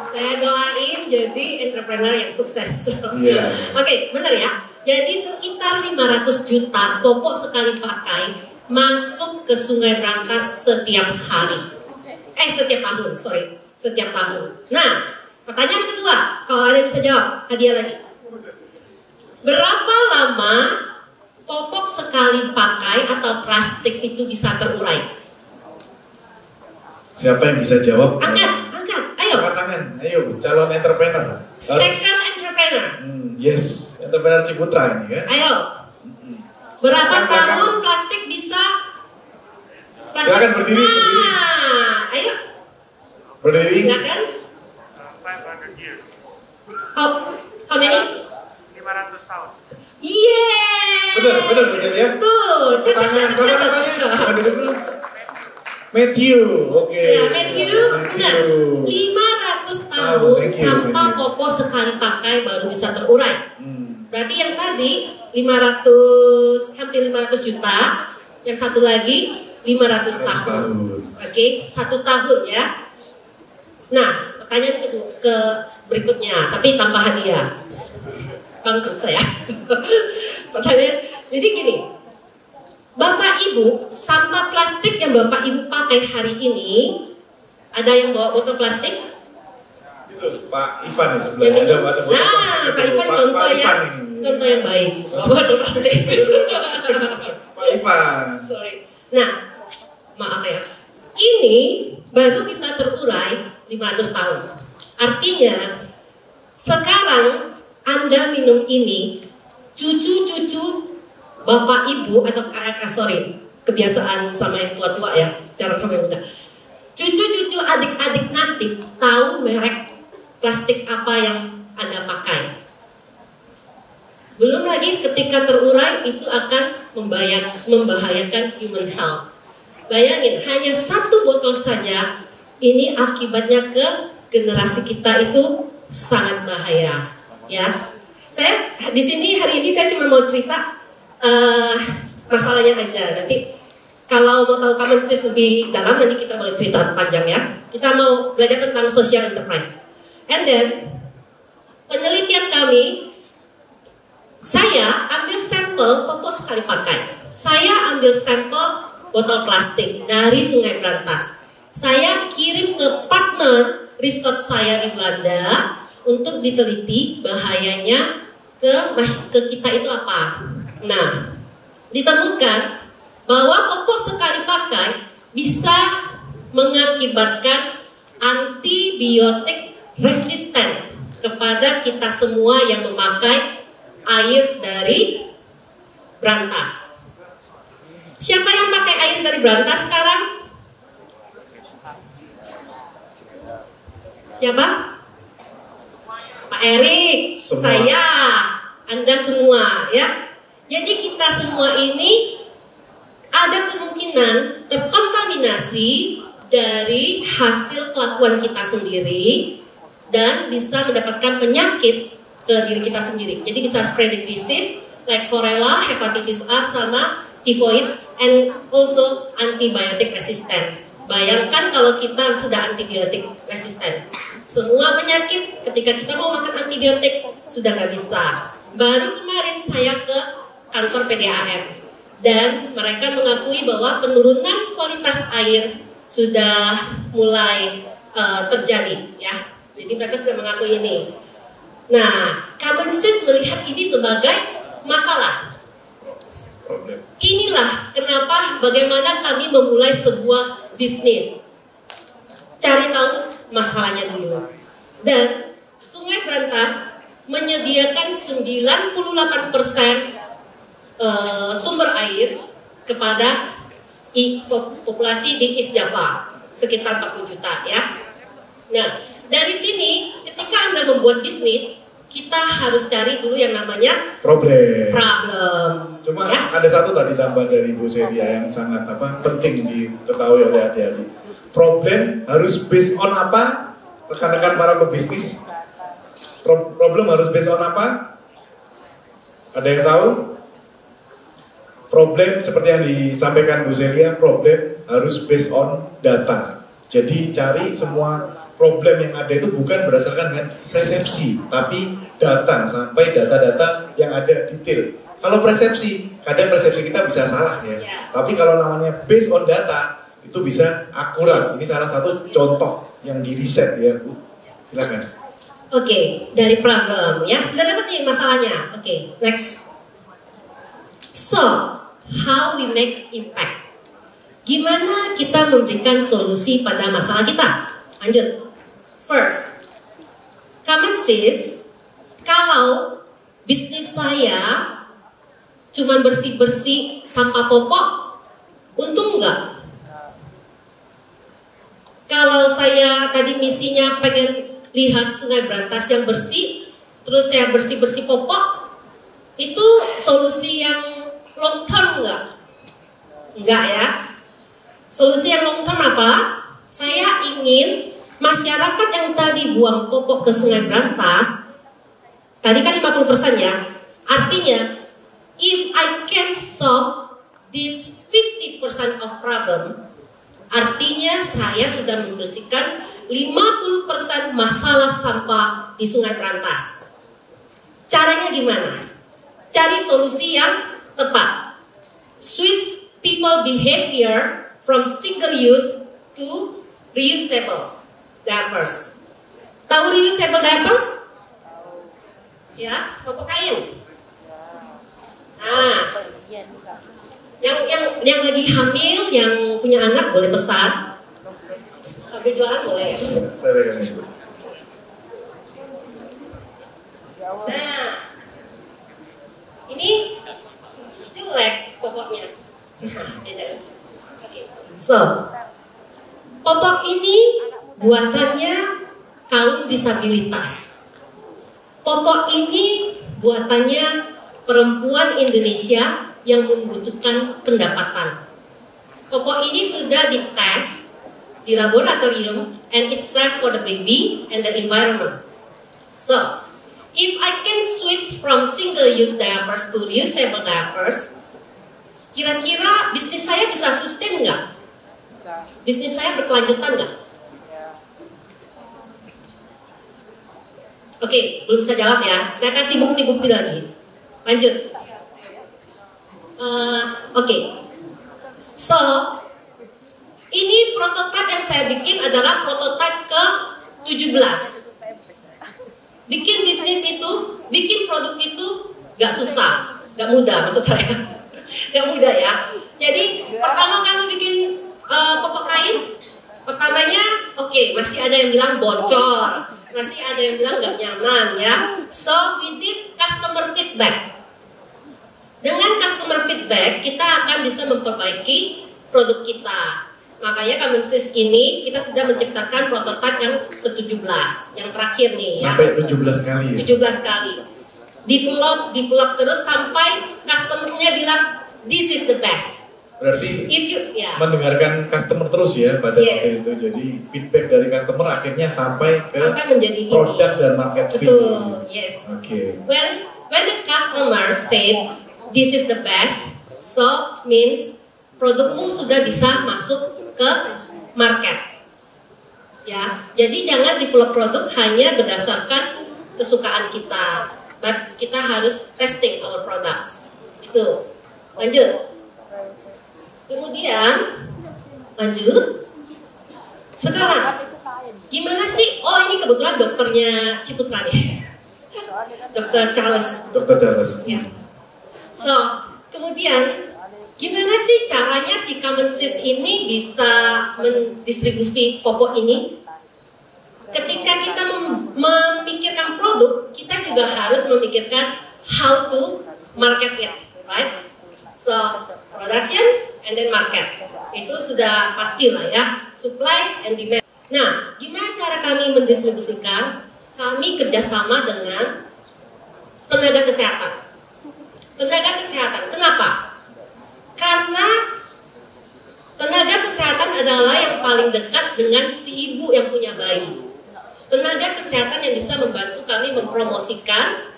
S5: Saya doain jadi entrepreneur yang sukses.
S4: Iya.
S5: Oke, benar ya. Jadi sekitar 500 juta popok sekali pakai masuk ke Sungai Brantas setiap hari. Setiap tahun, setiap tahun. Nah, pertanyaan kedua, kalau ada yang bisa jawab, hadiah lagi. Berapa lama popok sekali pakai atau plastik itu bisa terurai?
S4: Siapa yang bisa jawab?
S5: Angkat, ayo.
S4: Angkat tangan, ayo, calon entrepreneur.
S5: Second entrepreneur.
S4: Yes, entrepreneur Ciputra ini kan.
S5: Ayo. Berapa tahun plastik bisa?
S4: Silakan berdiri, berdiri.
S5: Ayo.
S4: Berdiri.
S5: Silakan. How many?
S7: 500 tahun.
S5: Yeah.
S4: Benar bisa ya?
S5: Betul.
S4: Tepuk tangan, siapa namanya? Siapa dulu? Matthew, oke.
S5: Ya, Matthew, benar. 500 tahun sampah popok sekali pakai baru bisa terurai. Berarti yang tadi hampir 500 juta, yang satu lagi 500 tahun. Oke, 1 tahun ya. Nah, pertanyaan ke berikutnya, tapi tanpa hadiah. Bangkrut saya. Pertanyaan, jadi gini. Bapak Ibu, sampah plastik yang Bapak Ibu pakai hari ini, ada yang bawa botol plastik?
S4: Itu Pak Ivan ya sebelumnya. Ada botol plastik.
S5: Nah, Pak Ivan contoh yang baik. Bawa botol plastik.
S4: Pak Ivan.
S5: Sorry. Nah, maaf ya. Ini baru bisa terurai 500 tahun. Artinya, sekarang Anda minum ini, cucu-cucu Bapak Ibu atau kebiasaan sama yang tua-tua ya, jarang sama yang muda. Cucu-cucu adik-adik nanti tahu merek plastik apa yang Anda pakai. Belum lagi ketika terurai itu akan membahayakan human health. Bayangin, hanya 1 botol saja, ini akibatnya ke generasi kita itu sangat bahaya. Ya, saya di sini hari ini saya cuma mau cerita masalahnya aja. Nanti kalau mau tahu common sense lebih dalam, nanti kita boleh cerita panjang ya. Kita mau belajar tentang social enterprise. And then penelitian kami, saya ambil sampel popok sekali pakai. Saya ambil sampel botol plastik dari Sungai Brantas. Saya kirim ke partner riset saya di Belanda untuk diteliti bahayanya ke kita itu apa. Nah, ditemukan bahwa popok sekali pakai bisa mengakibatkan antibiotik resisten kepada kita semua yang memakai air dari Brantas. Siapa yang pakai air dari Brantas sekarang? Siapa? Pak Erik, saya, Anda semua ya. Jadi kita semua ini ada kemungkinan terkontaminasi dari hasil kelakuan kita sendiri dan bisa mendapatkan penyakit ke diri kita sendiri. Jadi bisa spreading disease like Cholera, hepatitis A, sama typhoid, and also antibiotic resistant. Bayangkan kalau kita sudah antibiotik resisten. Semua penyakit ketika kita mau makan antibiotik sudah nggak bisa. Baru kemarin saya ke kantor PDAM dan mereka mengakui bahwa penurunan kualitas air sudah mulai terjadi, ya. Jadi mereka sudah mengakui ini. Nah, Common Sense melihat ini sebagai masalah. Inilah kenapa bagaimana kami memulai sebuah bisnis. Cari tahu masalahnya dulu. Dan Sungai Brantas menyediakan 98% sumber air kepada populasi di East Java, sekitar 40 juta, ya. Nah, dari sini ketika Anda membuat bisnis, kita harus cari dulu yang namanya
S4: problem. Cuma
S5: ya?
S4: Ada satu tadi tambahan dari Bu Celia yang sangat penting diketahui oleh adik-adik. Problem harus based on apa? Rekan-rekan para pebisnis. Problem harus based on apa? Ada yang tahu? Problem seperti yang disampaikan Bu Celia, problem harus based on data. Jadi cari semua problem yang ada itu bukan berdasarkan dengan persepsi, tapi data, sampai data-data yang ada detail. Kalau persepsi, kadang persepsi kita bisa salah ya. Tapi kalau namanya based on data, itu bisa akurat. Ini salah satu contoh yang di riset ya, Bu. Silakan.
S5: Oke, dari problem ya, sudah dapat nih masalahnya. Oke, next. So, how we make impact? Gimana kita memberikan solusi pada masalah kita? Lanjut. First, Common Sense, kalau bisnis saya cuman bersih-bersih sampah popok, untung nggak? Kalau saya tadi misinya pengen lihat Sungai Brantas yang bersih, terus saya bersih-bersih popok, itu solusi yang long term nggak? Enggak ya. Solusi yang long term apa? Saya ingin masyarakat yang tadi buang popok ke Sungai Brantas, tadi kan 50% ya. Artinya, if I can solve this 50% of problem, artinya saya sudah membersihkan 50% masalah sampah di Sungai Brantas. Caranya gimana? Cari solusi yang tepat. Switch people behavior from single use to reusable diapers. Tahu reusable diapers? Ya, popok kain. Nah, yang lagi hamil, yang punya anak boleh pesan. Sambil jualan boleh ya.
S4: Saya pegang ini.
S5: Nah, ini jelek popoknya. Oke. So, popok ini buatannya kaum disabilitas. Popok ini buatannya perempuan Indonesia yang membutuhkan pendapatan. Popok ini sudah dites di laboratorium and it's safe for the baby and the environment. So, if I can switch from single-use diapers to reusable diapers, kira-kira bisnis saya bisa sustain nggak? Bisnis saya berkelanjutan nggak? Oke, belum bisa jawab ya. Saya kasih bukti-bukti lagi. Lanjut. Oke. So, ini prototipe yang saya bikin adalah prototipe ke-17. Bikin bisnis itu, bikin produk itu gak susah, gak mudah maksud saya. Gak mudah ya. Jadi pertama kami bikin popok kain, pertamanya masih ada yang bilang bocor, masih ada yang bilang gak nyaman ya. So we did customer feedback. Dengan customer feedback kita akan bisa memperbaiki produk kita. Makanya Common Sense ini kita sudah menciptakan prototipe yang ke-17, yang terakhir nih ya.
S4: Sampai 17 kali ya?
S5: 17 kali. Develop terus sampai customernya bilang this is the best.
S4: Berarti
S5: If you, ya,
S4: mendengarkan customer terus ya pada
S5: Yes.
S4: waktu itu. Jadi feedback dari customer akhirnya sampai ke
S5: sampai menjadi ini.
S4: produk dan market fit.
S5: Betul, yes.
S4: Oke.
S5: When the customer said this is the best, so means produkmu sudah bisa masuk ke market. Ya, jadi jangan develop produk hanya berdasarkan kesukaan kita, but kita harus testing our products. Itu. Lanjut. Kemudian lanjut. Sekarang gimana sih? Oh, ini kebetulan dokternya Ciputra nih. Dr. Charles.
S4: Dr. Charles.
S5: Ya. So, kemudian gimana sih caranya si Cummins ini bisa mendistribusi popok ini? Ketika kita memikirkan produk, kita juga harus memikirkan how to market it, right? So, production and then market. Itu sudah pastilah ya, supply and demand. Nah, gimana cara kami mendistribusikan? Kami kerjasama dengan tenaga kesehatan. Tenaga kesehatan, kenapa? Karena tenaga kesehatan adalah yang paling dekat dengan si ibu yang punya bayi. Tenaga kesehatan yang bisa membantu kami mempromosikan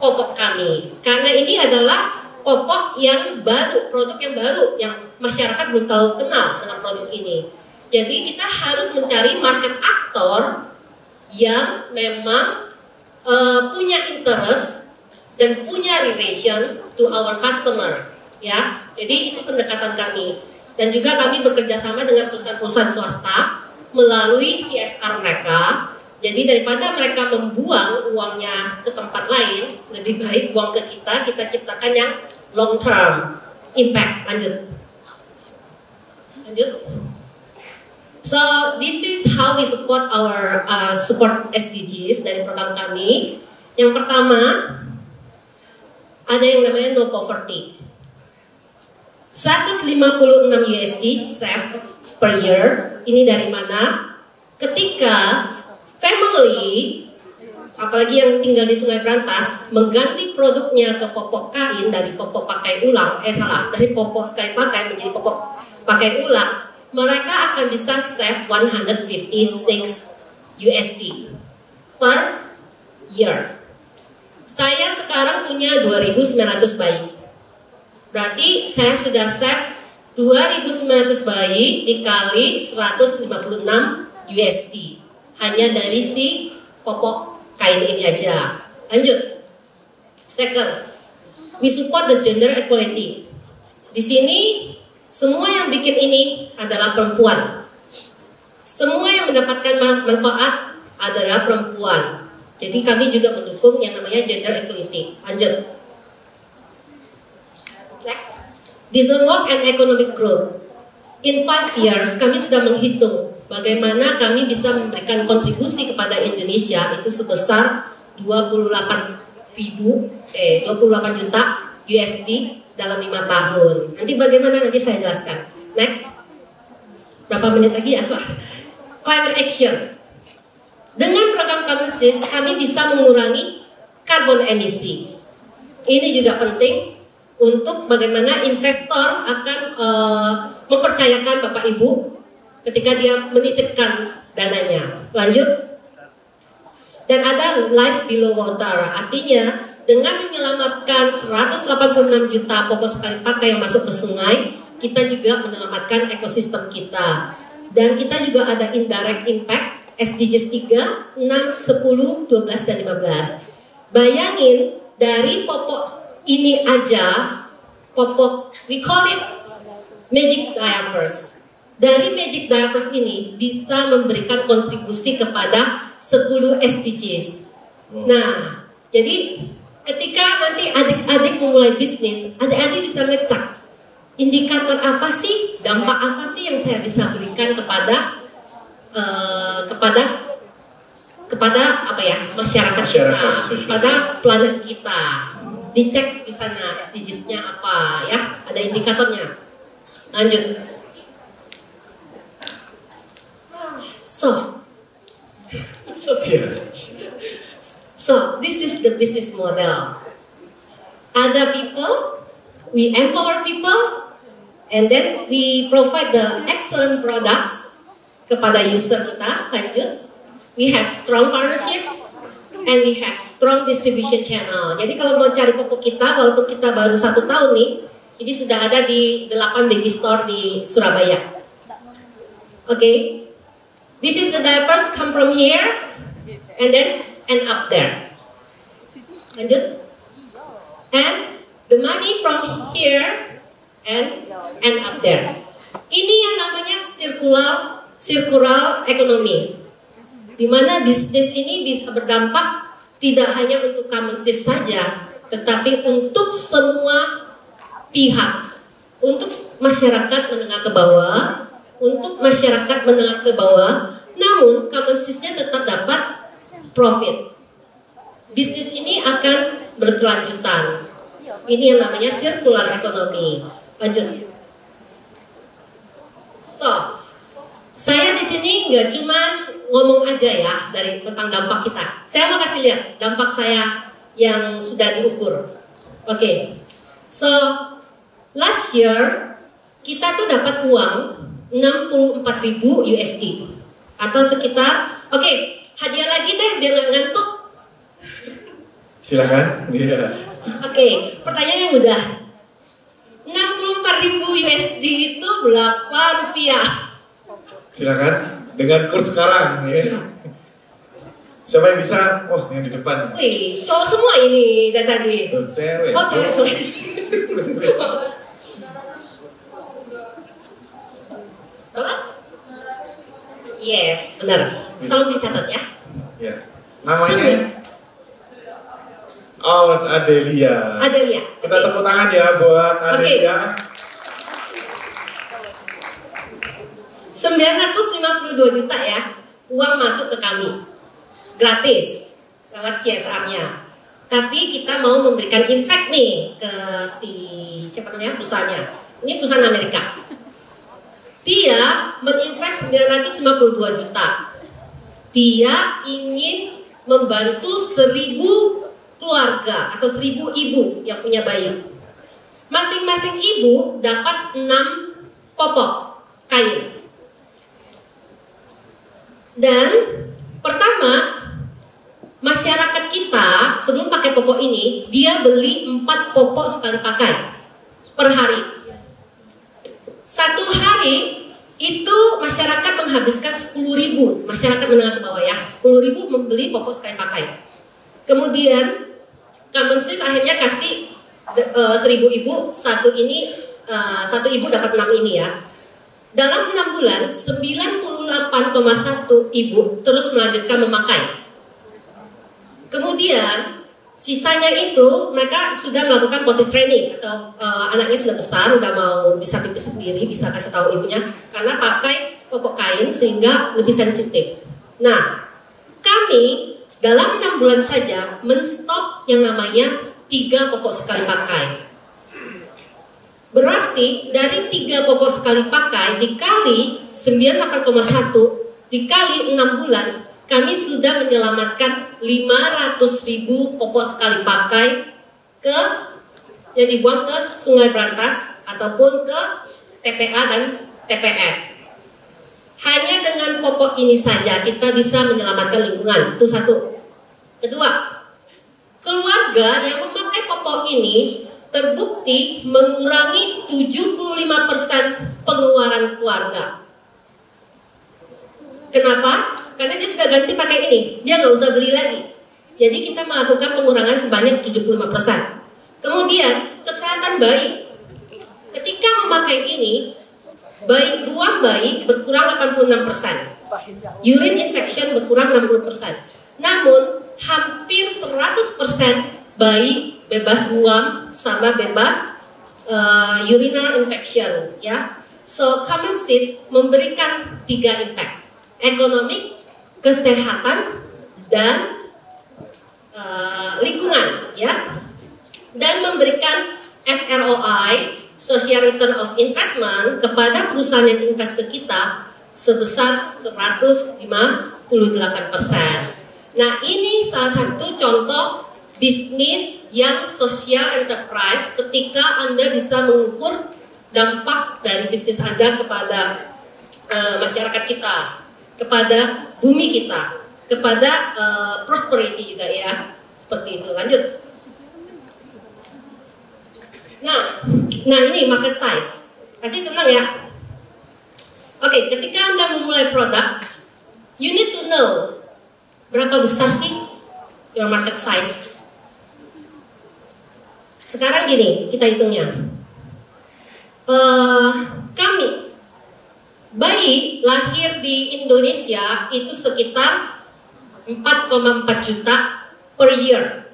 S5: popok kami. Karena ini adalah popok yang baru, produk yang baru, yang masyarakat belum terlalu kenal dengan produk ini. Jadi kita harus mencari market aktor yang memang punya interest dan punya relation to our customer, ya. Jadi itu pendekatan kami. Dan juga kami bekerja sama dengan perusahaan-perusahaan swasta melalui CSR mereka. Jadi daripada mereka membuang uangnya ke tempat lain, lebih baik buang ke kita ciptakan yang long term impact. Lanjut. So this is how we support our support SDGs dari program kami. Yang pertama ada yang namanya no poverty. 156 USD save per year. Ini dari mana? Ketika family, apalagi yang tinggal di Sungai Brantas, mengganti produknya ke popok kain dari popok pakai ulang, dari popok sekali pakai menjadi popok pakai ulang, mereka akan bisa save 156 USD per year. Saya sekarang punya 2.900 bayi. Berarti saya sudah save 2.900 bayi dikali 156 USD. Hanya dari si popok kain ini aja. Lanjut. Second, we support the gender equality. Di sini semua yang bikin ini adalah perempuan. Semua yang mendapatkan manfaat adalah perempuan. Jadi kami juga mendukung yang namanya gender equality. Lanjut. Next. Decent work and economic growth. In 5 years kami sudah menghitung bagaimana kami bisa memberikan kontribusi kepada Indonesia itu sebesar 28 juta USD dalam 5 tahun. Nanti bagaimana nanti saya jelaskan. Next. Berapa menit lagi ya Pak? Climate action. Dengan program Cummins kami bisa mengurangi karbon emisi. Ini juga penting untuk bagaimana investor akan mempercayakan Bapak Ibu ketika dia menitipkan dananya. Lanjut. Dan ada life below water, artinya dengan menyelamatkan 186 juta popok sekali pakai yang masuk ke sungai, kita juga menyelamatkan ekosistem kita. Dan kita juga ada indirect impact SDGs 3, 6, 10, 12, dan 15. Bayangin dari popok ini aja, popok we call it magic diapers. Dari magic diapers ini bisa memberikan kontribusi kepada 10 SDGs. Nah, jadi ketika nanti adik-adik memulai bisnis, adik-adik bisa ngecek indikator apa sih, dampak apa sih yang saya bisa berikan kepada apa ya, masyarakat kita, kepada planet kita. Dicek di sana SDGs-nya apa ya, ada indikatornya. Lanjut. So this is the business model. Other people, we empower people, And then we provide the excellent products kepada user kita. Lanjut, we have strong partnership and we have strong distribution channel. Jadi kalau mau cari pupuk kita, walaupun kita baru 1 tahun nih, ini sudah ada di 8 baby store di Surabaya. Okay, this is the diapers come from here and then end up there. Lanjut, and the money from here and end up there. Ini yang namanya circular economy, di mana bisnis ini bisa berdampak tidak hanya untuk Commonsys saja, tetapi untuk semua pihak, untuk masyarakat menengah ke bawah, namun Commonsysnya tetap dapat profit. Bisnis ini akan berkelanjutan. Ini yang namanya circular economy. Lanjut. So, saya di sini nggak cuma ngomong aja ya tentang dampak kita. Saya mau kasih lihat dampak saya yang sudah diukur. Oke. So, last year kita tuh dapat uang 64.000 USD atau sekitar. Oke, hadiah lagi deh biar nggak ngantuk.
S4: Silakan. Iya.
S5: Oke, pertanyaan yang mudah. 64.000 USD itu berapa rupiah?
S4: Silakan dengan kurs sekarang ya. Siapa yang bisa? Oh, yang di depan.
S5: Wih, cowok semua ini dari tadi.
S4: Oh, cewek.
S5: Oh, cewek, sorry. Apa? Yes, benar. Tolong dicatat ya.
S4: Ya. Namanya Oh, Adelia.
S5: Adelia.
S4: Kita tepuk tangan ya buat Adelia.
S5: 952 juta ya uang masuk ke kami gratis lewat CSR-nya. Tapi kita mau memberikan impact nih ke siapa namanya perusahaannya. Ini perusahaan Amerika. Dia meninvest 952 juta. Dia ingin membantu 1.000 keluarga atau 1.000 ibu yang punya bayi. Masing-masing ibu dapat 6 popok kain. Dan pertama, masyarakat kita sebelum pakai popok ini, dia beli 4 popok sekali pakai per hari. 1 hari itu masyarakat menghabiskan 10.000, masyarakat menengah ke bawah ya, 10.000 membeli popok sekali pakai. Kemudian Commonsys akhirnya kasih 1.000 ibu, satu ibu dapat 6 ini ya. Dalam 6 bulan 98,1 ibu terus melanjutkan memakai. Kemudian sisanya itu mereka sudah melakukan potty training atau anaknya sudah besar, udah mau bisa pipis sendiri, bisa kasih tahu ibunya karena pakai popok kain sehingga lebih sensitif. Nah, kami dalam 6 bulan saja men-stop yang namanya 3 popok sekali pakai. Berarti dari 3 popok sekali pakai dikali 98,1 dikali 6 bulan, kami sudah menyelamatkan 500.000 popok sekali pakai yang dibuang ke Sungai Brantas ataupun ke TPA dan TPS. Hanya dengan popok ini saja kita bisa menyelamatkan lingkungan. Itu satu. Kedua, keluarga yang memakai popok ini terbukti mengurangi 75% pengeluaran keluarga. Kenapa? Karena dia sudah ganti pakai ini, dia nggak usah beli lagi. Jadi kita melakukan pengurangan sebanyak 75%. Kemudian kesehatan bayi. Ketika memakai ini, ruang bayi berkurang 86%, urine infection berkurang 60%. Namun hampir 100% bayi bebas ruam sama bebas urinary infection ya. So Commonsys memberikan 3 impact: ekonomi, kesehatan, dan lingkungan ya, dan memberikan SROI, Social Return of Investment, kepada perusahaan yang invest ke kita sebesar 158%. Nah, ini salah satu contoh bisnis yang social enterprise ketika Anda bisa mengukur dampak dari bisnis Anda kepada masyarakat kita, kepada bumi kita, kepada prosperity juga ya, seperti itu. Lanjut. Nah ini market size. Kasih senang ya. Oke, ketika Anda memulai produk, you need to know berapa besar sih your market size. Sekarang gini, kita hitungnya. Kami bayi lahir di Indonesia itu sekitar 4,4 juta per year.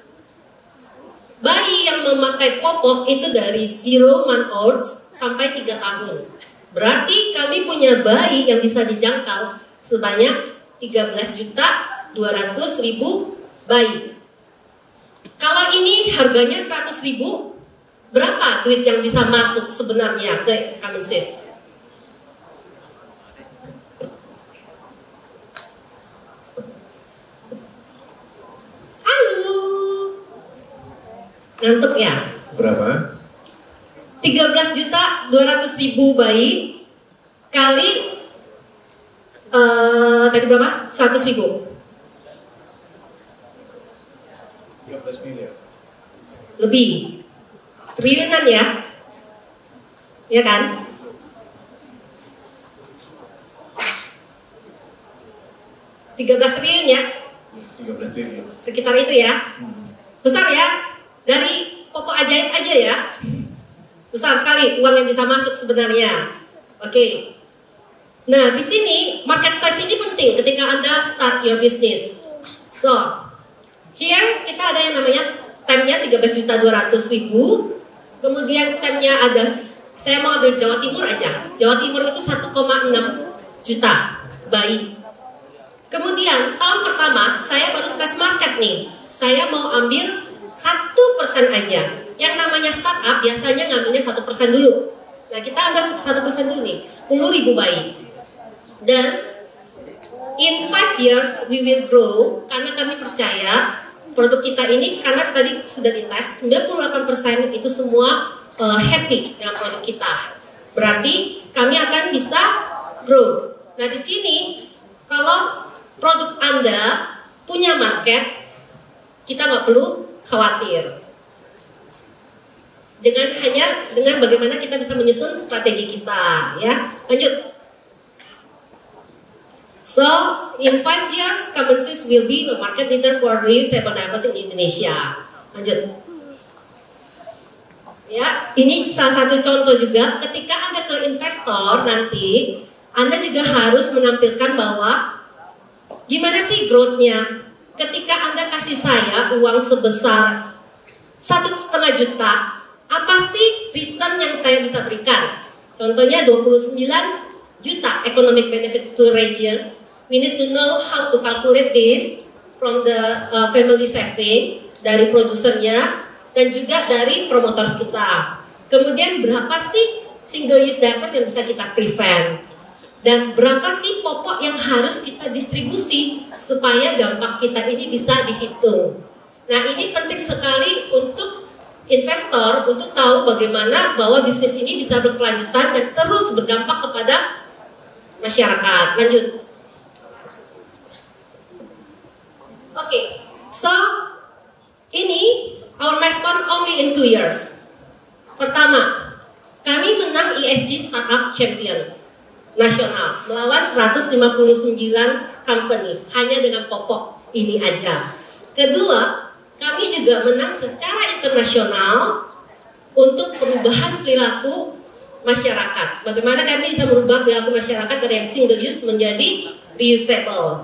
S5: Bayi yang memakai popok itu dari 0 month old sampai 3 tahun. Berarti kami punya bayi yang bisa dijangkau sebanyak 13.200.000 bayi. Kalau ini harganya 100.000, berapa duit yang bisa masuk sebenarnya ke Kemensis? Halo, ngantuk ya?
S4: Berapa?
S5: 13.200.000 bayi kali tadi berapa? 100.000.
S4: 13 miliar.
S5: Lebih. Triliunan ya? Ya kan? $13 triliun ya?
S4: 13 triliun.
S5: Sekitar itu ya? Besar ya? Dari popok ajaib aja ya? Besar sekali uang yang bisa masuk sebenarnya. Oke. Nah, di sini market size ini penting ketika Anda start your business. So, here kita ada yang namanya time-nya 13.200.000. Kemudian SEM-nya ada, saya mau ambil Jawa Timur aja. Jawa Timur itu 1,6 juta bayi. Kemudian tahun pertama saya baru tes market nih. Saya mau ambil 1% aja. Yang namanya startup biasanya ngambilnya 1% dulu. Nah, kita ambil 1% dulu nih, 10.000 bayi. Dan in 5 years we will grow karena kami percaya produk kita ini, karena tadi sudah dites 98% itu semua happy dengan produk kita. Berarti kami akan bisa grow. Nah, di sini kalau produk Anda punya market, kita nggak perlu khawatir. Dengan bagaimana kita bisa menyusun strategi kita, ya. Lanjut. So, in 5 years, Kemensis will be the market leader for reusable diapers in Indonesia. Lanjut. Ya, ini salah satu contoh juga. Ketika Anda ke investor nanti, Anda juga harus menampilkan bahwa gimana sih growth-nya. Ketika Anda kasih saya uang sebesar 1,5 juta, apa sih return yang saya bisa berikan? Contohnya 29 juta economic benefit to region. We need to know how to calculate this from the family saving dari produsernya dan juga dari promoters kita. Kemudian berapa sih single use diapers yang bisa kita prevent? Dan berapa sih popok yang harus kita distribusi supaya dampak kita ini bisa dihitung. Nah, ini penting sekali untuk investor untuk tahu bagaimana bahwa bisnis ini bisa berkelanjutan dan terus berdampak kepada masyarakat. Lanjut. Oke, so ini our milestone only in 2 years. Pertama, kami menang ESG Startup Champion nasional melawan 159 company hanya dengan popok ini aja. Kedua, kami juga menang secara internasional untuk perubahan perilaku masyarakat. Bagaimana kami bisa merubah perilaku masyarakat dari yang single use menjadi reusable.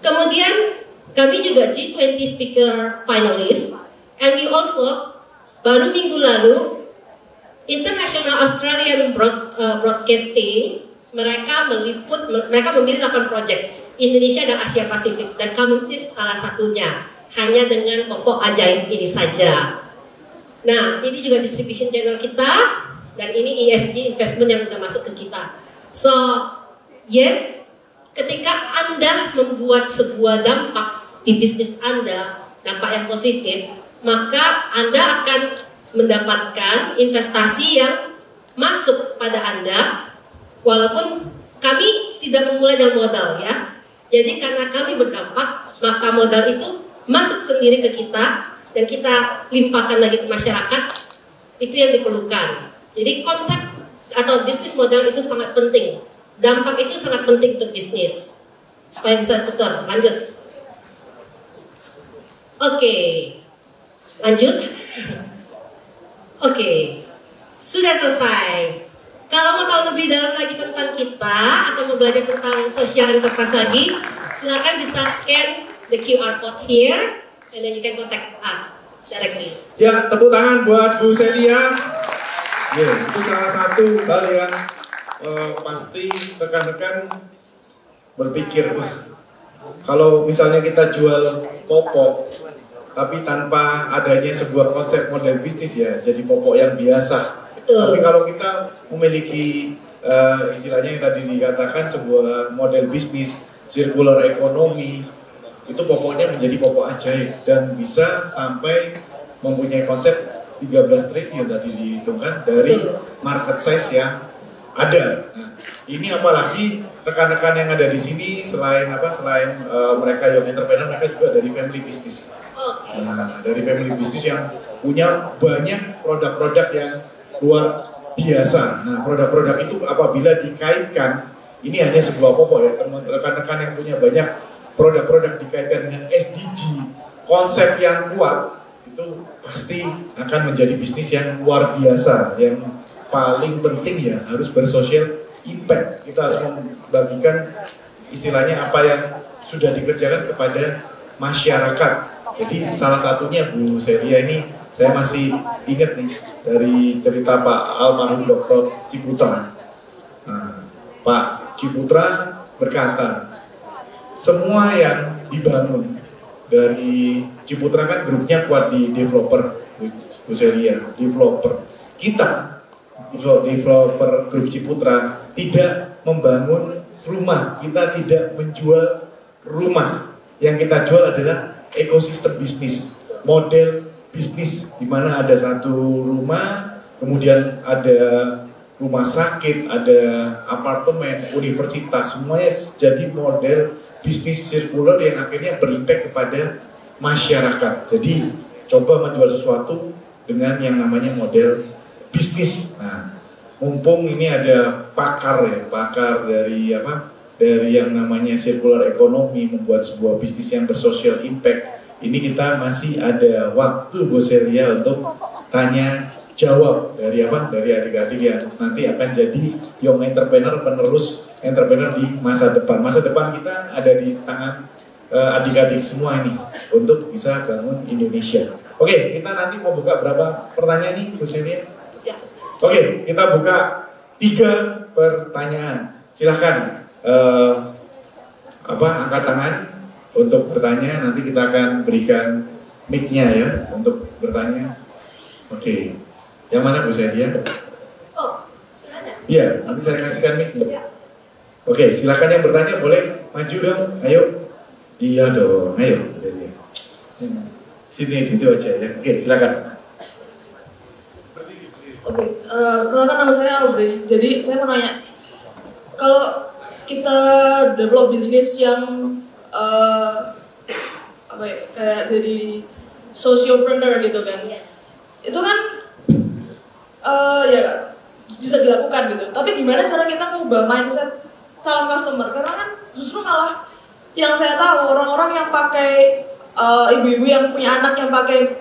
S5: Kemudian kami juga G20 speaker finalist, and we also baru minggu lalu International Australian Broadcasting mereka memilih 8 project Indonesia dan Asia Pasifik, dan Kemensis salah satunya hanya dengan popok ajaib ini saja. Nah, ini juga distribution channel kita, dan ini ESG investment yang sudah masuk ke kita. So, yes, ketika Anda membuat sebuah dampak di bisnis Anda, dampak yang positif, maka Anda akan mendapatkan investasi yang masuk kepada Anda, walaupun kami tidak memulai dengan modal ya. Jadi karena kami berdampak, maka modal itu masuk sendiri ke kita dan kita limpahkan lagi ke masyarakat. Itu yang diperlukan. Jadi konsep atau bisnis model itu sangat penting. Dampak itu sangat penting untuk bisnis supaya bisa tutor. Lanjut. Oke, lanjut. Oke, sudah selesai. Kalau mau tahu lebih dalam lagi tentang kita atau mau belajar tentang social enterprise lagi, silakan bisa scan the QR code here, and then you can contact us directly.
S4: Ya, tepuk tangan buat Bu Celia. Ya, itu salah satu hal yang pasti rekan-rekan berpikir, wah, kalau misalnya kita jual popok, tapi tanpa adanya sebuah konsep model bisnis ya, jadi popok yang biasa.
S5: Betul.
S4: Tapi kalau kita memiliki istilahnya yang tadi dikatakan sebuah model bisnis, circular economy, itu popoknya menjadi popok ajaib dan bisa sampai mempunyai konsep 13 triliun tadi dihitungkan dari market size yang ada. Nah, ini apalagi rekan-rekan yang ada di sini selain mereka yang entrepreneur, mereka juga dari family business. Nah, dari family business yang punya banyak produk-produk yang luar biasa. Nah, produk-produk itu apabila dikaitkan, ini hanya sebuah popok ya, teman rekan-rekan yang punya banyak produk-produk dikaitkan dengan SDG, konsep yang kuat, itu pasti akan menjadi bisnis yang luar biasa. Yang paling penting ya harus bersosial impact. Kita harus membagikan istilahnya apa yang sudah dikerjakan kepada masyarakat. Jadi salah satunya Bu Celia ini saya masih ingat nih dari cerita Pak almarhum Dr. Ciputra. Nah, Pak Ciputra berkata, semua yang dibangun dari Ciputra kan grupnya kuat di developer, Bu Celia, developer. Kita, developer grup Ciputra, tidak membangun rumah, kita tidak menjual rumah. Yang kita jual adalah ekosistem bisnis, model bisnis, di mana ada satu rumah, kemudian ada rumah sakit, ada apartemen, universitas, semuanya jadi model bisnis sirkular yang akhirnya berimpact kepada masyarakat. Jadi coba menjual sesuatu dengan yang namanya model bisnis. Nah, mumpung ini ada pakar dari dari yang namanya circular economy, membuat sebuah bisnis yang bersosial impact. Ini kita masih ada waktu Bu Celia untuk tanya jawab dari adik-adik yang nanti akan jadi young entrepreneur, penerus entrepreneur di masa depan. Masa depan kita ada di tangan adik-adik semua ini untuk bisa bangun Indonesia. Oke, kita nanti mau buka berapa pertanyaan nih Bu Celia? Oke, kita buka 3 pertanyaan. Silahkan angkat tangan untuk bertanya. Nanti kita akan berikan mic-nya ya untuk bertanya. Oke, yang mana Bu Celia?
S5: Oh, sudah ada.
S4: Iya, nanti saya kasihkan mic-nya. Oke, silakan yang bertanya boleh maju dong. Ayo. Iya dong, ayo. Situ aja ya. Oke, silakan.
S2: Oke, perkenalkan nama saya Audrey. Jadi saya mau nanya, kalau kita develop bisnis yang kayak jadi sociopreneur gitu kan, itu kan ya bisa dilakukan gitu. Tapi gimana cara kita mengubah mindset calon customer? Karena kan justru malah yang saya tahu orang-orang yang pakai ibu-ibu yang punya anak yang pakai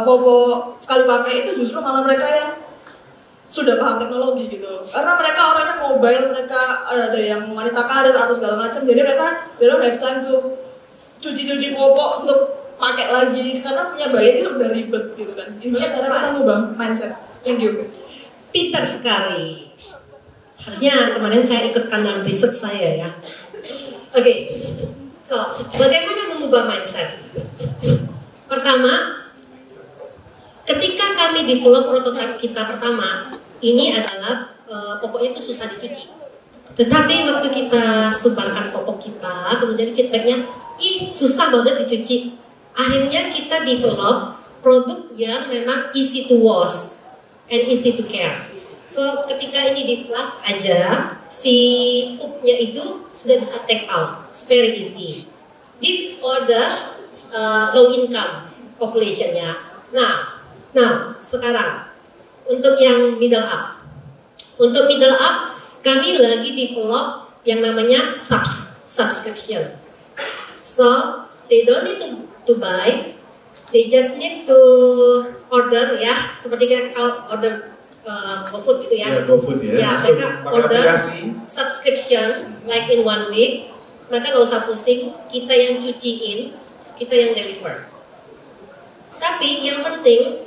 S2: popo sekali pakai itu justru malah mereka yang sudah paham teknologi gitu loh. Karena mereka orangnya mobile, mereka ada yang wanita karir atau segala macam, jadi mereka they don't have time to cuci-cuci popok untuk pakai lagi karena punya bayi itu udah ribet gitu kan. Intinya cara kita ngubah mindset. Thank you.
S5: Pintar sekali. Harusnya kemarin saya ikutkan dalam riset saya ya. Oke, so bagaimana mengubah mindset? Pertama, ketika kami develop prototipe kita pertama, ini adalah popoknya itu susah dicuci. Tetapi waktu kita sebarkan popok kita, kemudian feedbacknya, susah banget dicuci. Akhirnya kita develop produk yang memang easy to wash and easy to care. So ketika ini di plus aja, si up-nya itu sudah bisa take out. It's very easy. This is for the low income population-nya. Nah sekarang untuk yang middle up. Untuk middle up, kami lagi develop yang namanya subscription. So they don't need to buy, they just need to order ya, seperti kita kalau order GoFood gitu ya.
S4: Ya, GoFood ya.
S5: Ya,
S4: Masuk
S5: mereka
S4: pakai
S5: order
S4: aplikasi.
S5: subscription like in 1 week. Mereka nggak usah pusing, kita yang cuciin, kita yang deliver. Tapi yang penting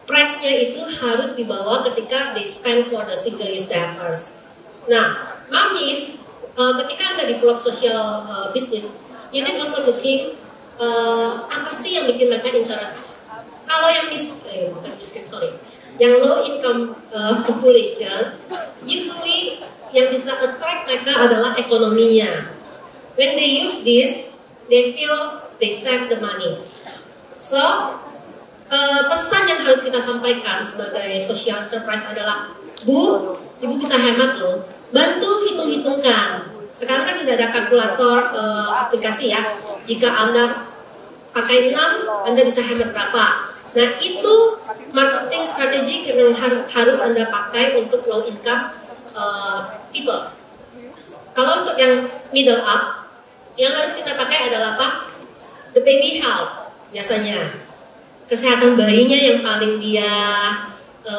S5: price-nya itu harus dibawa ketika they spend for the single use diapers. Nah, mamis, ketika Anda develop social business, you need also to think apa sih yang bikin mereka interest. Kalau yang bukan miskin, sorry, yang low income population, usually yang bisa attract mereka adalah ekonominya. When they use this, they feel they save the money. So pesan yang harus kita sampaikan sebagai social enterprise adalah, Bu, Ibu bisa hemat loh, bantu hitung-hitungkan. Sekarang kan sudah ada kalkulator aplikasi ya. Jika Anda pakai 6, Anda bisa hemat berapa. Nah itu marketing strategi yang harus Anda pakai untuk low income people. Kalau untuk yang middle up, yang harus kita pakai adalah apa? The baby health biasanya. Kesehatan bayinya yang paling dia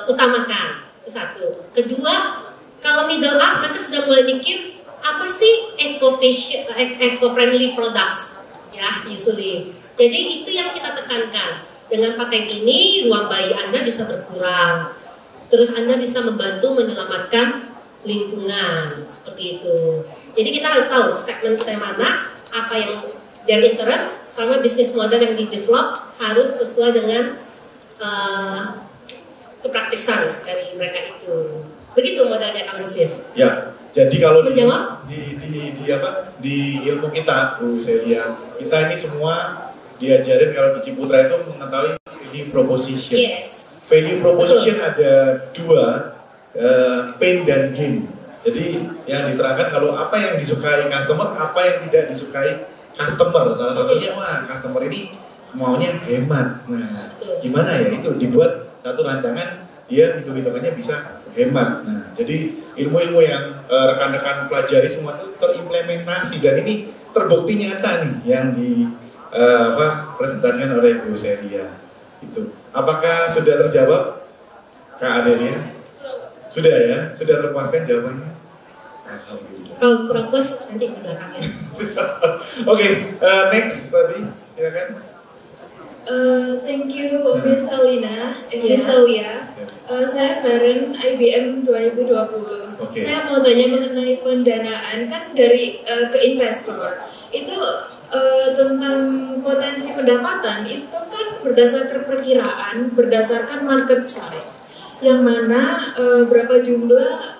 S5: utamakan. Itu satu. Kedua, kalau middle up mereka sudah mulai mikir apa sih eco-friendly products ya usually. Jadi itu yang kita tekankan. Dengan pakai ini ruang bayi Anda bisa berkurang. Terus Anda bisa membantu menyelamatkan lingkungan seperti itu. Jadi kita harus tahu segmen kita yang mana, apa yang their interest, sama bisnis model yang di-develop harus sesuai dengan kepraktisan dari mereka itu. Begitu modelnya kami sis.
S4: Ya, jadi kalau di ilmu kita, Bu Celia, kita ini semua diajarin kalau di Ciputra itu mengetahui value proposition.
S5: Yes.
S4: Value proposition ada dua, pain dan gain. Jadi yang diterangkan kalau apa yang disukai customer, apa yang tidak disukai customer. Salah satunya customer ini maunya hemat. Nah, gimana ya itu dibuat satu rancangan dia hitung-hitungannya bisa hemat. Nah, jadi ilmu-ilmu yang rekan-rekan pelajari semua itu terimplementasi dan ini terbukti nyata nih yang presentasikan oleh Bu Celia. Itu. Apakah sudah terjawab, Kak Adelia? Sudah ya? Sudah terpuaskan jawabannya? Alhamdulillah.
S5: Kalau kurang puas nanti di belakangnya.
S4: Oke, next tadi silakan.
S2: Thank you Miss Alina, Miss Alia. Saya Feren, IBM 2020.
S4: Okay.
S2: Saya mau tanya mengenai pendanaan kan dari ke investor. Itu tentang potensi pendapatan itu kan berdasarkan perkiraan, berdasarkan market size. Yang mana berapa jumlah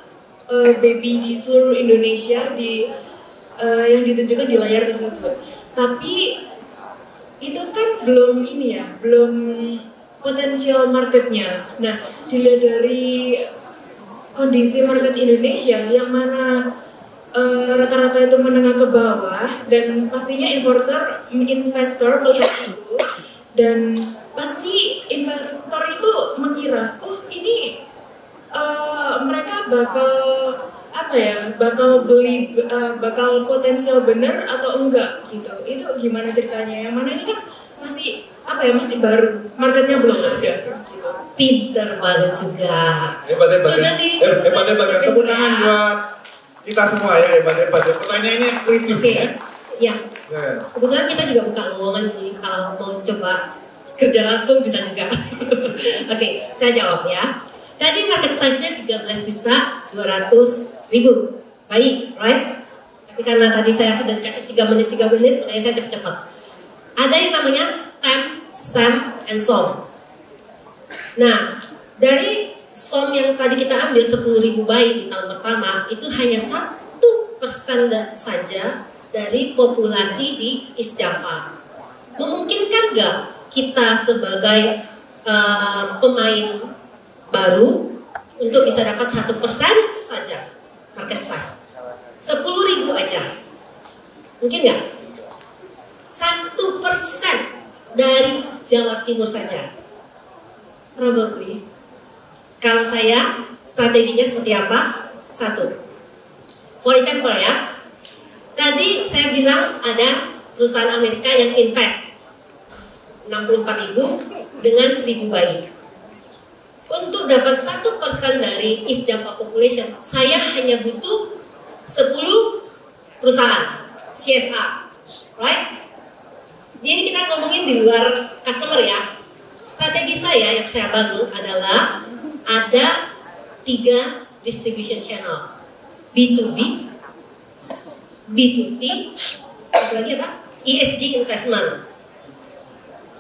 S2: baby di seluruh Indonesia yang ditunjukkan di layar tersebut. Tapi itu kan belum belum potensial marketnya. Nah, dilihat dari kondisi market Indonesia yang mana rata-rata itu menengah ke bawah dan pastinya investor melihat itu dan pasti investor itu mengira, oh ini mereka bakal beli bakal potensial benar atau enggak gitu. Itu gimana ceritanya? Yang mana ini kan masih baru, marketnya belum ada gitu.
S5: Pinter banget juga.
S4: Hebat. Tepuk tangan buat kita semua ya, hebat. Pertanyaannya kritis ya.
S5: Ya. Kebetulan kita juga buka lowongan sih. Kalau mau coba kerja langsung bisa juga. Oke, saya jawab ya. Tadi market size-nya 13.200.000. Baik, right? Tapi karena tadi saya sudah dikasih 3 menit, makanya saya cepet-cepet. Ada yang namanya TAM, SAM, and SOM. Nah, dari SOM yang tadi kita ambil 10.000 bayi di tahun pertama, itu hanya 1% saja dari populasi di East Java. Memungkinkan nggak kita sebagai pemain baru untuk bisa dapat 1% saja market size. 10.000 aja. Mungkin nggak? 1% dari Jawa Timur saja.
S2: Probably.
S5: Kalau saya, strateginya seperti apa? 1. For example ya, tadi saya bilang ada perusahaan Amerika yang invest 64.000 dengan 1.000 bayi. Untuk dapat 1% dari East Java population, saya hanya butuh 10 perusahaan CSR, right? Ini kita ngomongin di luar customer ya. Strategi saya yang saya bangun adalah ada 3 distribution channel, B2B, B2C, apa lagi apa? ESG investment.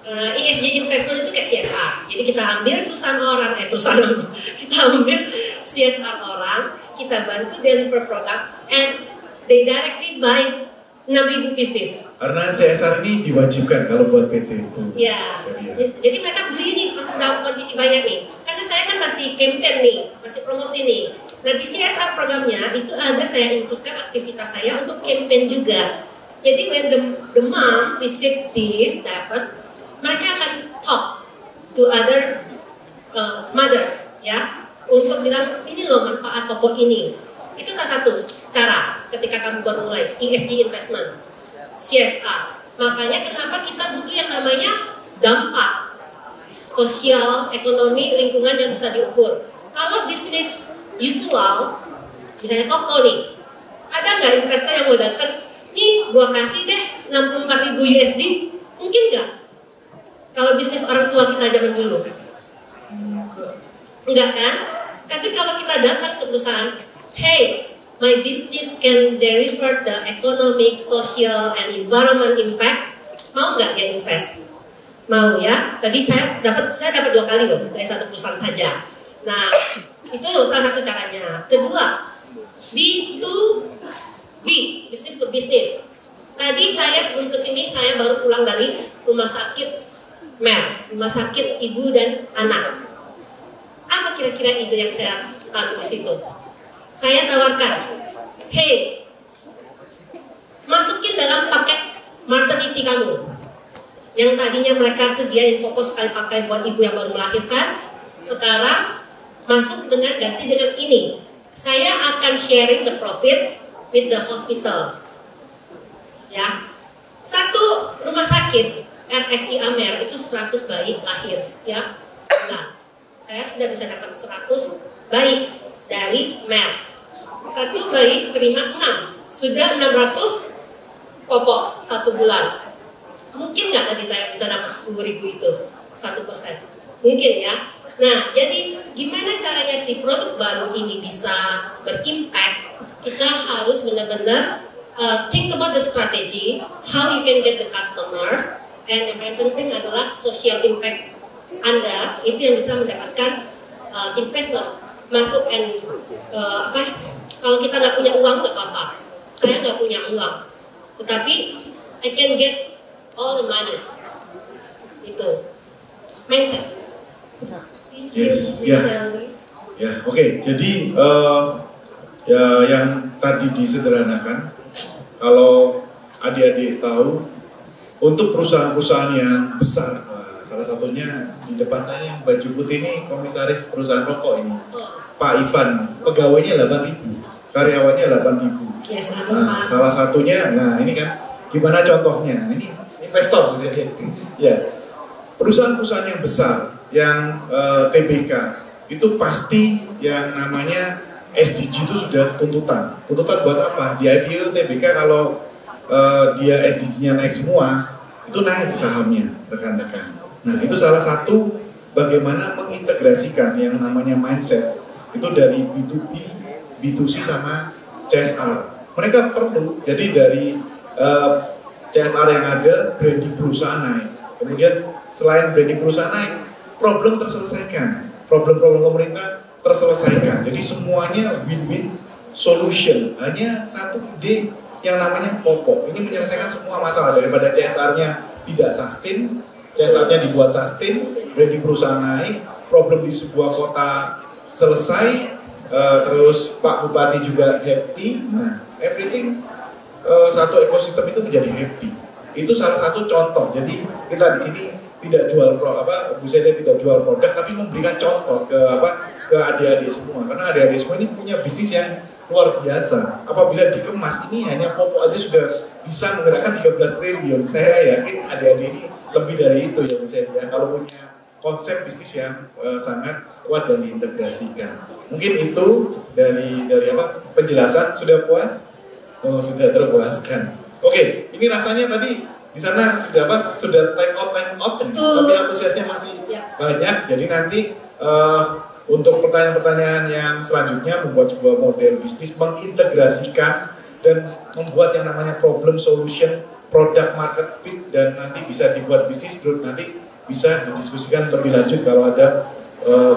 S5: ESG investment itu kayak CSR. Jadi kita ambil perusahaan orang, kita ambil CSR orang, kita bantu deliver product, and they directly buy 6.000 pieces.
S4: Karena CSR ini diwajibkan kalau buat PT.
S5: Ya, jadi mereka beli nih langsung dapat kuantiti banyak nih. Karena saya kan masih campaign nih, masih promosi nih. Nah di CSR programnya itu ada saya includekan aktivitas saya untuk campaign juga. Jadi when the mom receive this diapers, mereka akan talk to other mothers ya, untuk bilang ini loh manfaat popok ini. Itu salah satu cara ketika kamu baru mulai ESG investment, CSR. Makanya kenapa kita butuh yang namanya dampak sosial, ekonomi, lingkungan yang bisa diukur. Kalau bisnis usual, misalnya toko nih, ada nggak investor yang mau datang? Nih, gua kasih deh 64.000 USD, mungkin nggak? Kalau bisnis orang tua kita zaman dulu, enggak kan? Tapi kalau kita datang ke perusahaan, hey, my business can deliver the economic, social, and environment impact. Mau nggak dia invest? Mau ya? Tadi saya dapat 2 kali loh dari satu perusahaan saja. Nah, itu salah satu caranya. Kedua, B2B, business to business. Tadi saya sebelum kesini saya baru pulang dari rumah sakit rumah sakit ibu dan anak. Apa kira-kira ide yang saya taruh di situ? Saya tawarkan, hey, masukin dalam paket maternity kamu. Yang tadinya mereka sediain popok sekali pakai buat ibu yang baru melahirkan, sekarang masuk dengan ganti dengan ini. Saya akan sharing the profit with the hospital. Ya, satu rumah sakit RSI Amer itu 100 bayi lahir setiap bulan. Saya sudah bisa dapat 100 bayi dari Mer. Satu bayi terima 6, sudah 600 popok 1 bulan. Mungkin nggak tadi saya bisa dapat 10.000 itu 1%? Mungkin ya. Nah, jadi gimana caranya si produk baru ini bisa berimpact? Kita harus benar-benar think about the strategy, how you can get the customers, and yang paling penting adalah social impact Anda itu yang bisa mendapatkan investment masuk and kalau kita nggak punya uang nggak apa-apa. Saya nggak punya uang, tetapi I can get all the money. Itu mindset.
S4: Yes, ya, ya, oke. Jadi ya yang tadi disederhanakan, kalau adik-adik tahu. Untuk perusahaan-perusahaan yang besar, salah satunya di depan saya yang baju putih ini komisaris perusahaan rokok ini, Pak Ivan, pegawainya 8.000, karyawannya 8.000. Nah, salah satunya, nah ini kan gimana contohnya? Ini investor, ya. Perusahaan-perusahaan yang besar, yang TBK itu pasti yang namanya SDG itu sudah tuntutan. Tuntutan buat apa? Di IPO TBK kalau dia SDG-nya naik semua, itu naik sahamnya, rekan-rekan. Nah, itu salah satu bagaimana mengintegrasikan yang namanya mindset itu dari B2B, B2C sama CSR. Mereka perlu, jadi dari CSR yang ada, branding perusahaan naik. Kemudian selain branding perusahaan naik, problem terselesaikan, problem-problem pemerintah terselesaikan. Jadi semuanya win-win solution. Hanya satu ide yang namanya popok. Ini menyelesaikan semua masalah, daripada CSR-nya tidak sustain, CSR-nya dibuat sustain, branding perusahaan naik, problem di sebuah kota selesai, terus Pak Bupati juga happy, nah everything, satu ekosistem itu menjadi happy. Itu salah satu contoh. Jadi kita di sini tidak jual Bu Celia tidak jual produk, tapi memberikan contoh ke adik-adik semua. Karena adik-adik semua ini punya bisnis yang luar biasa. Apabila dikemas, ini hanya popok aja sudah bisa menggerakkan 13 triliun. Saya yakin adik-adik ini lebih dari itu ya Bu Celia. Kalau punya konsep bisnis yang sangat kuat dan diintegrasikan. Mungkin itu dari penjelasan. Sudah puas? Oh, sudah terpuaskan. Oke, ini rasanya tadi di sana sudah time out.
S5: Betul.
S4: Tapi antusiasnya masih banyak. Jadi nanti untuk pertanyaan-pertanyaan yang selanjutnya membuat sebuah model bisnis, mengintegrasikan dan membuat yang namanya problem solution, product market fit, dan nanti bisa dibuat bisnis growth, nanti bisa didiskusikan lebih lanjut. Kalau ada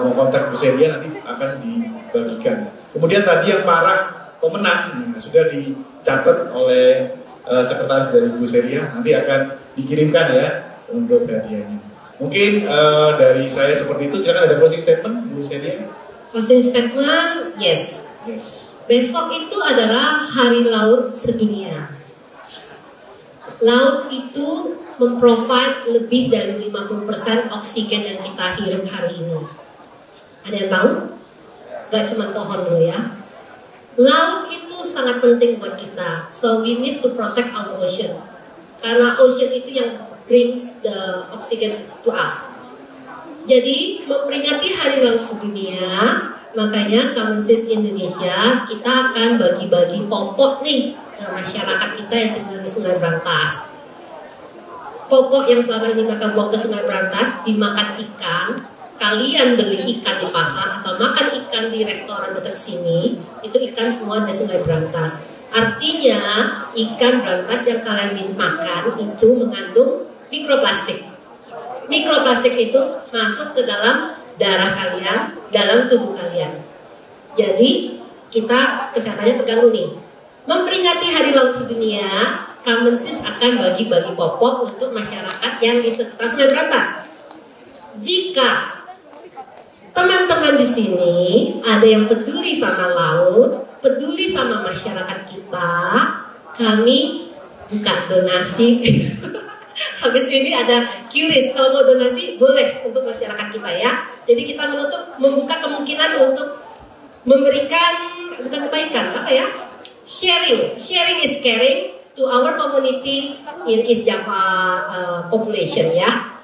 S4: mau kontak Bu Celia nanti akan dibagikan. Kemudian tadi yang para pemenang sudah dicatat oleh sekretaris dari Bu Celia, nanti akan dikirimkan ya untuk hadiahnya. Mungkin dari saya seperti itu. Silakan, ada closing statement Bu Celia.
S5: Closing statement, yes. Besok itu adalah Hari Laut Sedunia. Laut itu memprovide lebih dari 50% oksigen yang kita hirup hari ini. Ada yang tahu? Gak cuma pohon loh ya. Laut itu sangat penting buat kita. So we need to protect our ocean. Karena ocean itu yang brings the oxygen to us. Jadi memperingati Hari Laut Sedunia, makanya Common-Sense Indonesia kita akan bagi-bagi popok nih ke masyarakat kita yang tinggal di Sungai Brantas. Popok yang selama ini mereka buang ke Sungai Brantas dimakan ikan. Kalian beli ikan di pasar atau makan ikan di restoran dekat sini, itu ikan semua di Sungai Brantas. Artinya ikan brantas yang kalian makan itu mengandung mikroplastik. Mikroplastik itu masuk ke dalam darah kalian, dalam tubuh kalian. Jadi kita kesehatannya terganggu nih. Memperingati Hari Laut Sedunia, Common-Sense akan bagi-bagi popok untuk masyarakat yang di sekitar Sungai Brantas. Jika teman-teman di sini ada yang peduli sama laut, peduli sama masyarakat kita, kami buka donasi. Habis ini ada QRIS, kalau mau donasi boleh untuk masyarakat kita ya. Jadi kita membuka kemungkinan untuk memberikan, bukan kebaikan, apa ya? Sharing is caring to our community in East Java population ya.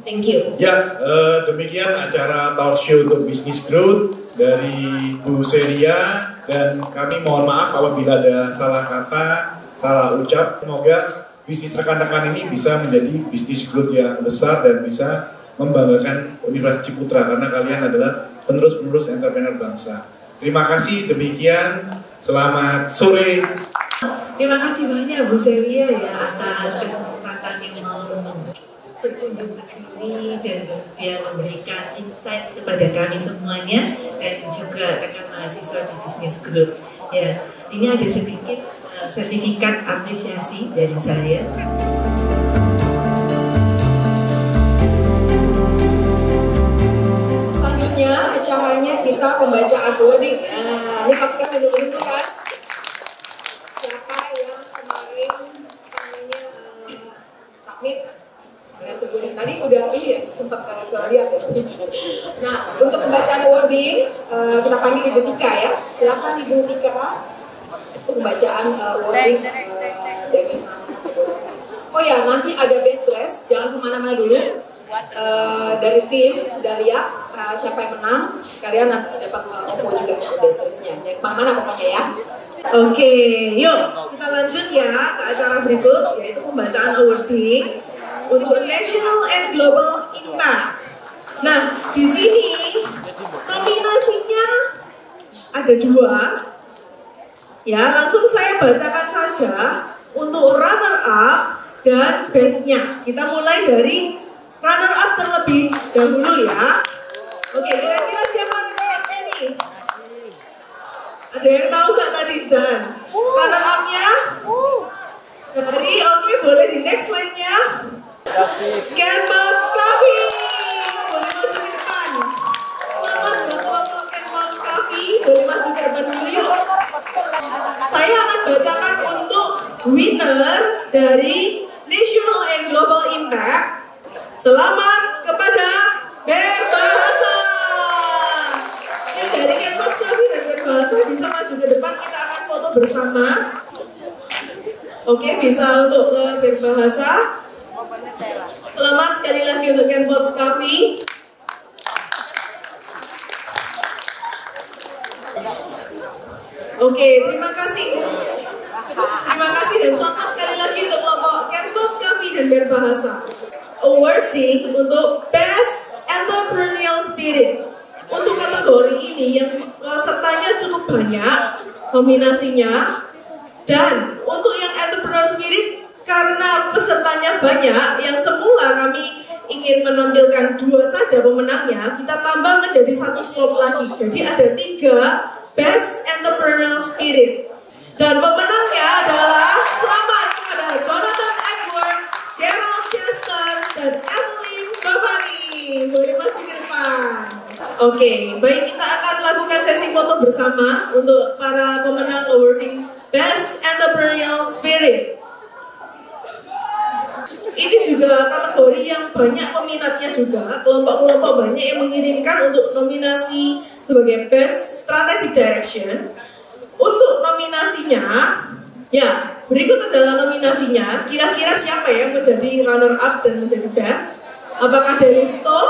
S5: Thank you.
S4: Ya, demikian acara talk show untuk bisnis growth dari Bu Celia, dan kami mohon maaf apabila ada salah kata, salah ucap. Semoga bisnis rekan-rekan ini bisa menjadi bisnis growth yang besar dan bisa membanggakan Universitas Ciputra, karena kalian adalah penerus-penerus entrepreneur bangsa. Terima kasih, demikian. Selamat sore.
S1: Terima kasih banyak Bu Celia ya atas kesempatan yang mau berkunjung ke sini dan kemudian memberikan insight kepada kami semuanya dan juga rekan mahasiswa di Business Group. Ya, ini ada sedikit sertifikat apresiasi dari saya. Selanjutnya acaranya kita pembacaan wording. Nah, ini pasti kan menunggu kan? Siapa yang kemarin namanya submit? Tadi udah ini ya, sempat lihat ya. Nah, untuk pembacaan wording kita panggil Ibu Tika ya. Silakan Ibu Tika untuk pembacaan wording dari oh ya, nanti ada best dress, jangan kemana-mana dulu. Dari tim sudah lihat siapa yang menang, kalian nanti dapat OVO juga best dressnya. Jangan kemana-mana pokoknya ya.
S2: Oke, yuk kita lanjut ya ke acara berikut, yaitu pembacaan awarding untuk National and Global Impact. Nah, di sini nominasinya ada 2. Ya, langsung saya bacakan saja untuk runner up dan best-nya. Kita mulai dari runner up terlebih dahulu ya. Oke, kira-kira siapa runner up-nya nih? Ada yang tahu nggak tadi, Zdan? Runner up-nya? Dari, oke, boleh di next slide-nya. Kenmouth Coffee, boleh maju ke depan. Selamat buat kelompok Kenmouth. saya akan bacakan untuk winner dari National and Global Impact. Selamat kepada Berbahasa. Yang dari Kenpots Coffee dan Berbahasa bisa maju ke depan, kita akan foto bersama. Oke, bisa untuk Berbahasa. Selamat sekali lagi untuk Kenpots Coffee. Oke, terima kasih. Terima kasih dan selamat sekali lagi untuk kelompok Kenpots Coffee dan Berbahasa. Awarding untuk Best Entrepreneurial Spirit. Untuk kategori ini yang pesertanya cukup banyak nominasinya, dan untuk yang Entrepreneurial Spirit karena pesertanya banyak, yang semula kami ingin menampilkan 2 saja pemenangnya, kita tambah menjadi 1 slot lagi. Jadi ada 3 Best Entrepreneurial Spirit. Dan pemenangnya adalah selamat kepada Jonathan Edward, Gerald Chester, dan Evelyn Bavani. Boleh maju ke depan. Oke, baik, kita akan lakukan sesi foto bersama untuk para pemenang awarding Best Entrepreneurial Spirit. Ini juga kategori yang banyak peminatnya juga, kelompok-kelompok banyak yang mengirimkan untuk nominasi sebagai Best Strategic Direction. Untuk nominasinya, ya berikut adalah nominasinya. Kira-kira siapa yang menjadi runner up dan menjadi best? Apakah Delisto,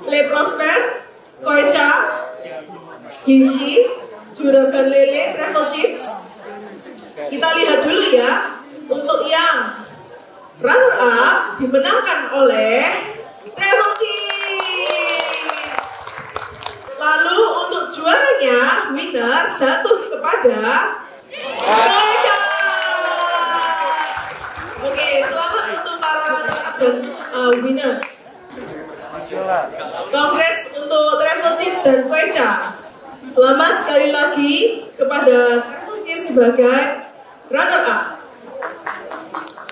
S2: Le Prosper, Koecha, Gishi, Juragan Lele, Travel Chips? Kita lihat dulu ya. Untuk yang runner up dimenangkan oleh Travel Chips. Lalu untuk juaranya, winner jatuh kepada Koecha. Oke, selamat untuk para runner up dan winner. Congrats untuk Travel Chips dan Koecha. Selamat sekali lagi kepada Travel Chips sebagai runner up.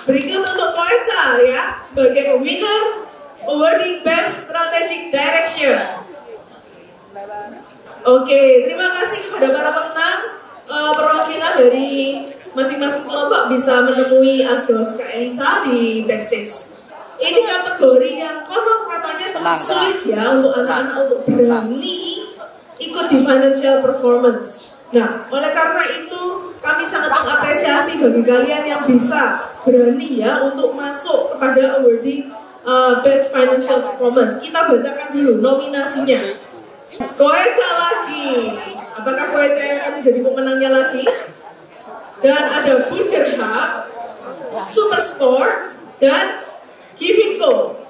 S2: Berikut untuk Koecha ya, sebagai winner awarding Best Strategic Direction. Oke, terima kasih kepada para pemenang. Perwakilan dari masing-masing kelompok bisa menemui Asdos Kak Elisa di backstage. Ini kategori yang konon katanya cukup sulit ya untuk anak-anak untuk berani ikut di financial performance. Nah, oleh karena itu kami sangat mengapresiasi bagi kalian yang bisa berani ya untuk masuk kepada awarding Best Financial Performance. Kita bacakan dulu nominasinya. Koecha lagi. Apakah Koecha yang akan menjadi pemenangnya lagi? Dan ada Burger Hub, Super Sport, dan Givinco.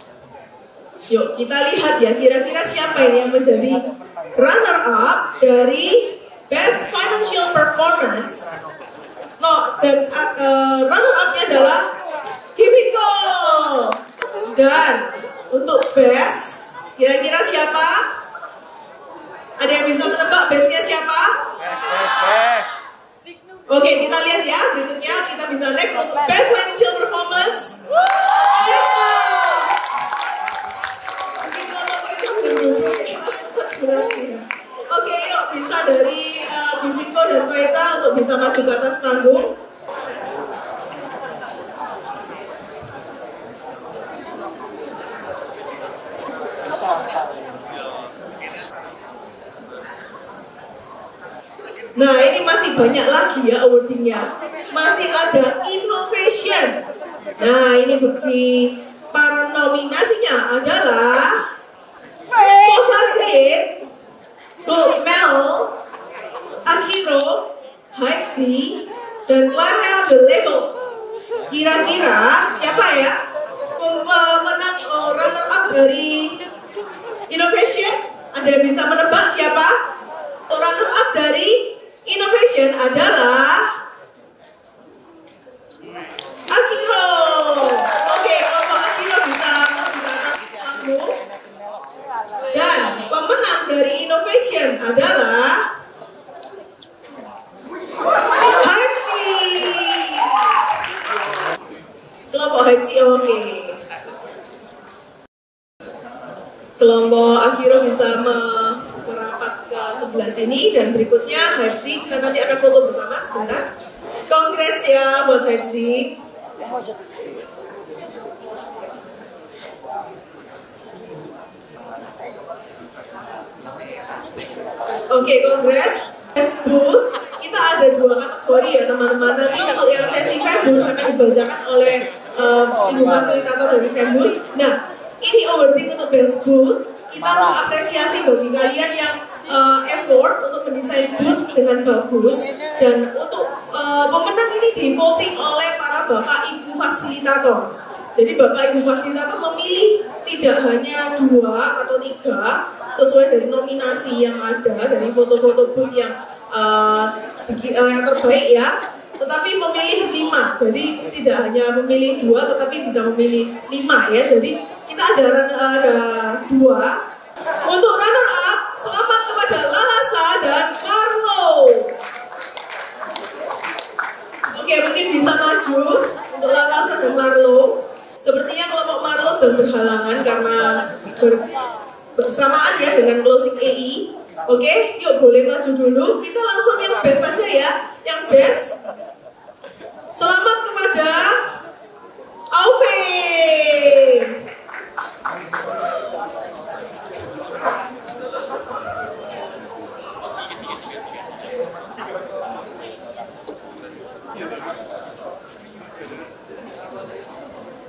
S2: Yuk kita lihat ya, kira-kira siapa ini yang menjadi runner up dari Best Financial Performance. Dan runner up-nya adalah Givinco. Dan untuk Best, kira-kira siapa? Ada yang bisa menebak bestnya siapa? Oke, kita lihat ya. Berikutnya kita bisa next untuk Best Financial Performance. Oke, yuk bisa dari Givinco dan Koecha untuk bisa maju ke atas panggung. Nah, ini masih banyak lagi ya awardingnya. Masih ada innovation. Nah, ini bagi para nominasinya adalah Fossil Grade, Gold Mel, Akiro, Hypsy, dan Clara The Label. Kira-kira siapa ya pemenang runner up dari innovation? Ada yang bisa menebak siapa? Runner up dari innovation adalah Akiro. Oke, kelompok Akiro bisa maju ke atas panggung. Dan pemenang dari innovation adalah Hypsy. Kelompok Hypsy, oke. Kelompok Akiro bisa merapat ke sebelah sini, dan berikutnya Hepsi, kita nanti akan foto bersama sebentar. Congrats ya buat Hepsi. Oke, congrats. Booth, kita ada 2 kategori ya teman-teman. Nanti untuk yang sesi Fembus akan dibacakan oleh ibu fasilitator dari Fembus. Nah, ini awarding untuk Best Booth. Kita mengapresiasi bagi kalian yang effort untuk mendesain booth dengan bagus, dan untuk pemenang ini di voting oleh para bapak ibu fasilitator. Jadi bapak ibu fasilitator memilih tidak hanya 2 atau 3 sesuai dari nominasi yang ada dari foto-foto booth yang terbaik ya, tetapi memilih 5. Jadi tidak hanya memilih 2 tetapi bisa memilih 5 ya. Jadi kita ada 2. Untuk runner up, selamat kepada Lalasa dan Marlo. Oke, mungkin bisa maju untuk Lalasa dan Marlo. Sepertinya kelompok Marlo sedang berhalangan karena bersamaan ya dengan closing EI. Oke, yuk boleh maju dulu. Kita langsung yang best saja ya. Yang best. Selamat kepada Aufe.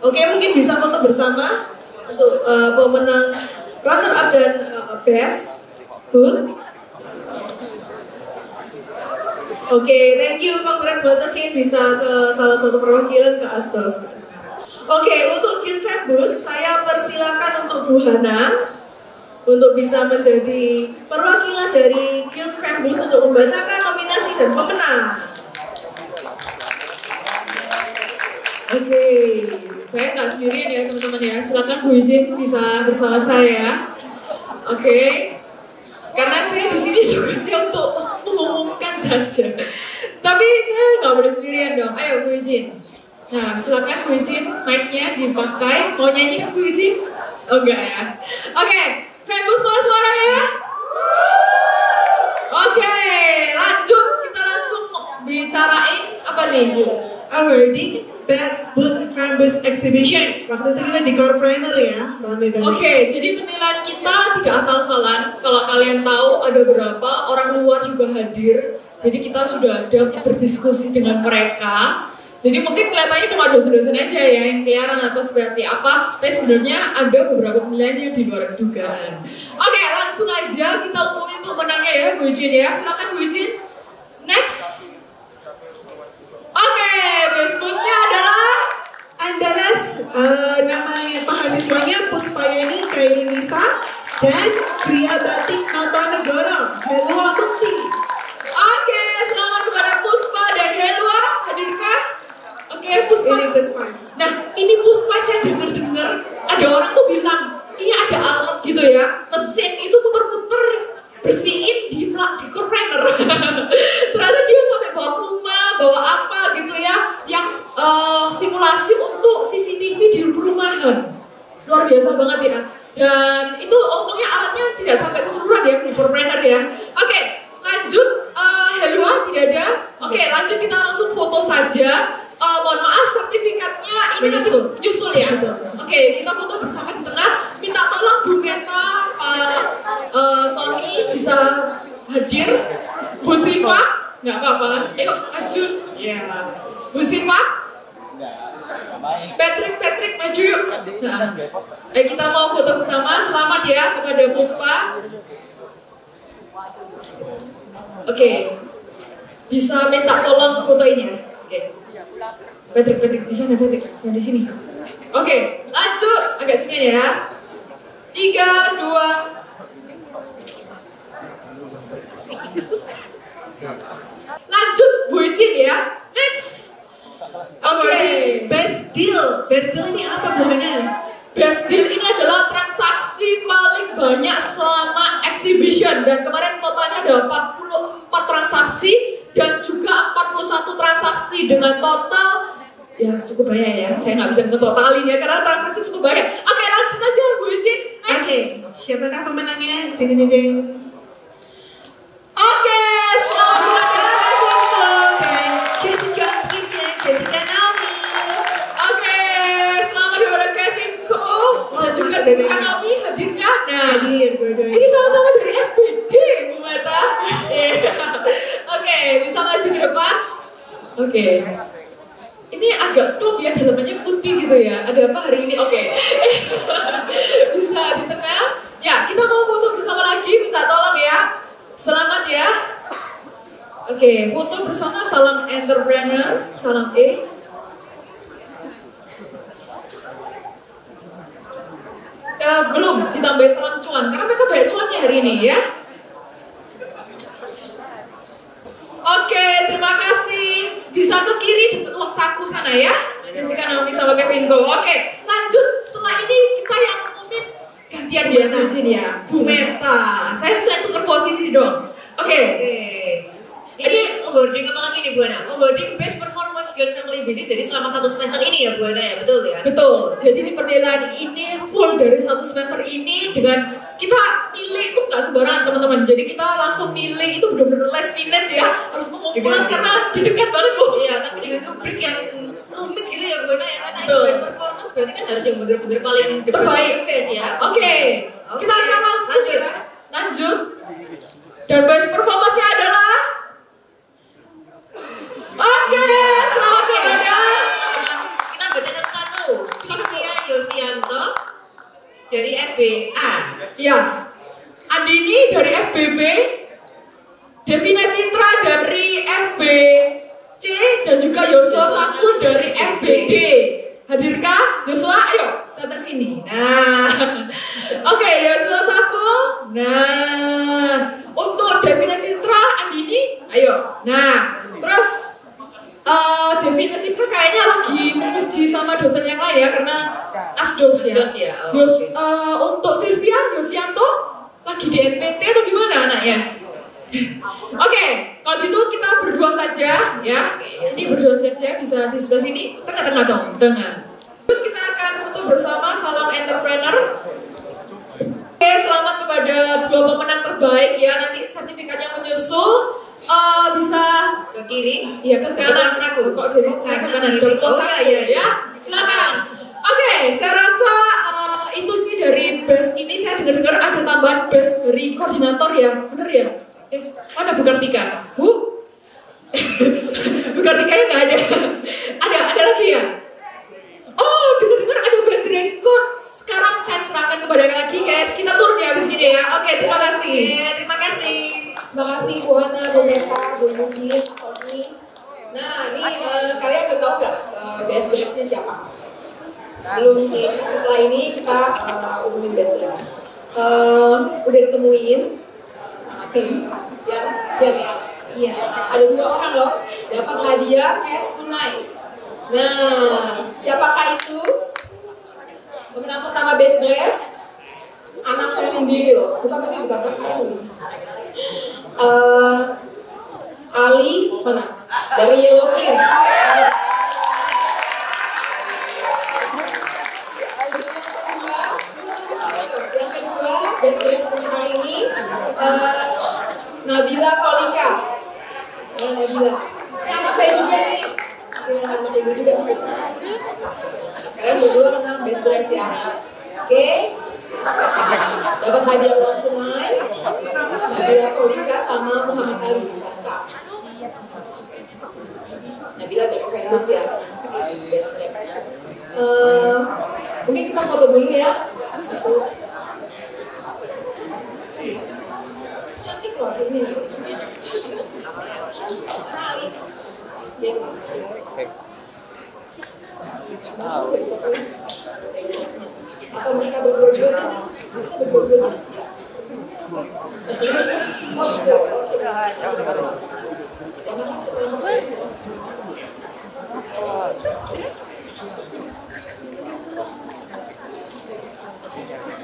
S2: Oke, mungkin bisa foto bersama untuk pemenang runner up dan best booth. Oke, thank you, congrats once again bisa ke salah satu perwakilan ke Asdos. Oke, untuk Guild Fembus saya persilakan untuk Bu Hana untuk bisa menjadi perwakilan dari Guild Fembus untuk membacakan nominasi dan pemenang.
S6: Oke, saya nggak sendirian ya teman-teman ya. Silakan Bu Izin bisa bersama saya. Oke, karena saya di sini juga sih untuk mengumumkan saja. Tapi saya nggak boleh sendirian dong. Ayo Bu Izin. Nah, silakan Bu Izin, mic-nya dipakai. Mau nyanyi kan Bu Izin? Oh enggak ya. Oke, Fembus mau suara ya? Oke, lanjut kita langsung bicarain apa nih Bu?
S2: Awarding Best Booth Fembus Exhibition. Waktu itu kita di Corpreneur ya, rame banget.
S6: Oke, jadi penilaian kita tidak asal-asalan. Kalau kalian tahu ada beberapa orang luar juga hadir. Jadi kita sudah ada berdiskusi dengan mereka. Jadi mungkin kelihatannya cuma dosen-dosen aja ya yang kelihatan atau seperti apa. Tapi sebenarnya ada beberapa penilaian yang di luar dugaan. Oke, langsung aja kita umumin pemenangnya ya Bu Ijin ya. Silakan Bu Ijin. Next. Oke, best booth-nya adalah
S2: nama mahasiswanya Puspayani Kairunisa dan Griyabati Notonegoro Helwa Mukti.
S6: Oke, selamat kepada Puspa dan Helwa. Hadirkah? Oke, Puspa.
S2: Ini Puspa.
S6: Nah, ini Puspa saya dengar-dengar ada orang tuh bilang, ini ada alat gitu ya, mesin itu muter-muter bersihin di Corpreneur. Ternyata dia sampai bawa rumah, bawa apa gitu ya, yang simulasi untuk CCTV di perumahan. Luar biasa banget ya. Dan itu untungnya alatnya tidak sampai keseluruhan ya di Corpreneur ya. Oke, lanjut. Helwa tidak ada. Oke, lanjut kita langsung foto saja. Mohon maaf, sertifikatnya ini nanti nyusul ya. Oke, kita foto bersama di tengah. Minta tolong Bu Meta, Pak Sony bisa hadir. Bu Siva, nggak apa-apa. Ayo maju. Bu Siva. Patrick maju yuk. Nah, kita mau foto bersama. Selamat ya kepada Puspa. Oke, bisa minta tolong foto ini ya. Oke. Patrick di sana Patrick, jangan di sini. Oke, lanjut agak sini ya. 3, 2. Lanjut Bu Ijin ya. Next.
S2: Awarding Best Deal. Best Deal ini apa Bu Hana?
S6: Best Deal ini adalah transaksi paling banyak selama exhibition, dan kemarin totalnya ada 44 transaksi dan juga 41 transaksi dengan total ya cukup banyak ya. Saya nggak bisa ngetotalin ya karena transaksi cukup banyak. Oke, lanjut aja Bu Ijin. Next.
S2: Oke, siapakah pemenangnya? Jeng. terakhir dua-duanya.
S6: Ini sama-sama dari FBD, Bu Meta. Iya. Oke, bisa maju ke depan. Oke. Ini agak klub ya, dalamannya putih gitu ya. Ada apa hari ini? Oke. Bisa di tengah. Ya, kita mau foto bersama lagi. Minta tolong ya. Selamat ya. Oke, foto bersama. Salam entrepreneur. Salam E. Belum ditambahin salam cuan karena mereka banyak cuannya hari ini ya. Oke, terima kasih. Bisa ke kiri dapat uang saku sana ya. Jessica, Naomi sama Kevin Go. Oke, lanjut. Setelah ini kita yang ngumumin gantian dia di sini ya. Bu Meta. Saya tukar posisi dong. Oke.
S8: Ini onboarding apa lagi nih Bu Ana? Onboarding Best Performance Girl Family Business. Jadi selama 1 semester ini ya Bu Ana ya, betul ya?
S6: Betul. Jadi di penilaian ini full dari 1 semester ini dengan kita milih itu nggak sembarangan teman-teman. Jadi kita langsung milih itu benar-benar last minute ya, harus mengumpulkan karena didekat banget Bu.
S8: Iya, tapi dengan rubrik yang rumit gitu ya Bu Ana ya, karena ini Best Performance berarti kan harus yang benar-benar paling
S6: terbaik
S8: ya.
S6: Oke. Kita akan langsung ya. Lanjut. Dan Best Performance-nya adalah selamat kepada
S8: kita baca satu-satu. Sylvia Yosianto dari FBA.
S6: Ya, Andini dari FBB, Devina Citra dari FBC, dan juga Yosua Sakul dari FBD. Hadirkah Yosua? Ayo, datang sini. Nah, oke, Yosua Sakul. Nah, untuk Devina Citra, Andini, ayo. Nah, terus Devina Citra kayaknya lagi menguji sama dosen yang lain ya karena asdos ya. Untuk Sylvia Yosianto lagi di NTT atau gimana anaknya? Oke, kalau gitu kita berdua saja ya. Ini berdua saja bisa di sebelah sini, tengah-tengah dong, dengan. Kita akan foto bersama. Salam entrepreneur. Oke, selamat kepada 2 pemenang terbaik ya. Nanti sertifikatnya menyusul. Bisa
S8: ke kiri,
S6: iya ke kanan. Kok dari saya ke kanan? Ya, silakan. Oke, saya rasa itu sih dari best ini. Saya dengar-dengar ada tambahan best dari koordinator ya, bener ya? Mana Bu Kartika? Bu? Bu Kartikanya nggak ada. Ada lagi ya? Oh, dengar-dengar ada best dress code. Sekarang saya serahkan kepada lagi. Kayak kita turun ya habis ini ya. Oke, terima kasih.
S8: Terima kasih.
S1: Terima kasih Bu Hana, Bu Meta, Bu Yuji, Mas Sony. Nah, ini kalian udah tahu nggak best dress-nya siapa? Setelah ini kita umumin best dress. Udah ditemuin sama tim yang Jen ya. Iya. Ada 2 orang loh dapat hadiah cash tunai. Nah, siapakah itu? Pemenang pertama best dress anak saya sendiri loh, bukan kakak saya loh. Ali mana? Dari Yellow Clean. Yang kedua, best dress untuk hari ini Nabila Kolika. Nabila. Ini anak saya juga nih. Anak ibu juga sih. Kalian berdua menang best dress ya. Oke. Dapat hadiah uang tunai. Nabila Kolika sama Muhammad Ali. Nabila dari Venus ya. Best dress. Mungkin kita foto dulu ya. Satu. Cantik loh ini. Mana Ali? Dia di foto. Bisa difotoin best dressnya. Atau mereka berdua-dua aja nih. Kita berdua-dua aja. Oh gitu.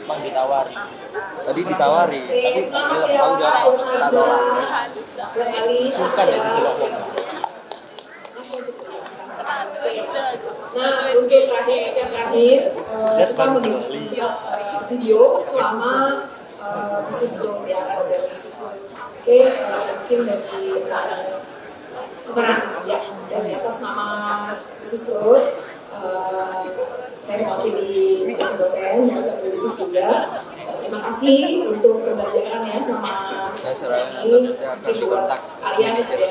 S9: Bang ditawari. Tadi ditawari. Tapi
S1: selamat ya buat Nabila, buat Ali,
S9: suka ya gitu.
S1: Nah, untuk terakhir kita menunjuk video selama bisnis growth ya, belajar bisnis growth. Oke, mungkin dari ya, dari atas nama bisnis growth, saya mewakili dosen-dosen dari bisnis juga. Terima kasih untuk pembelajaran ya selama ini. Mungkin buat kalian ada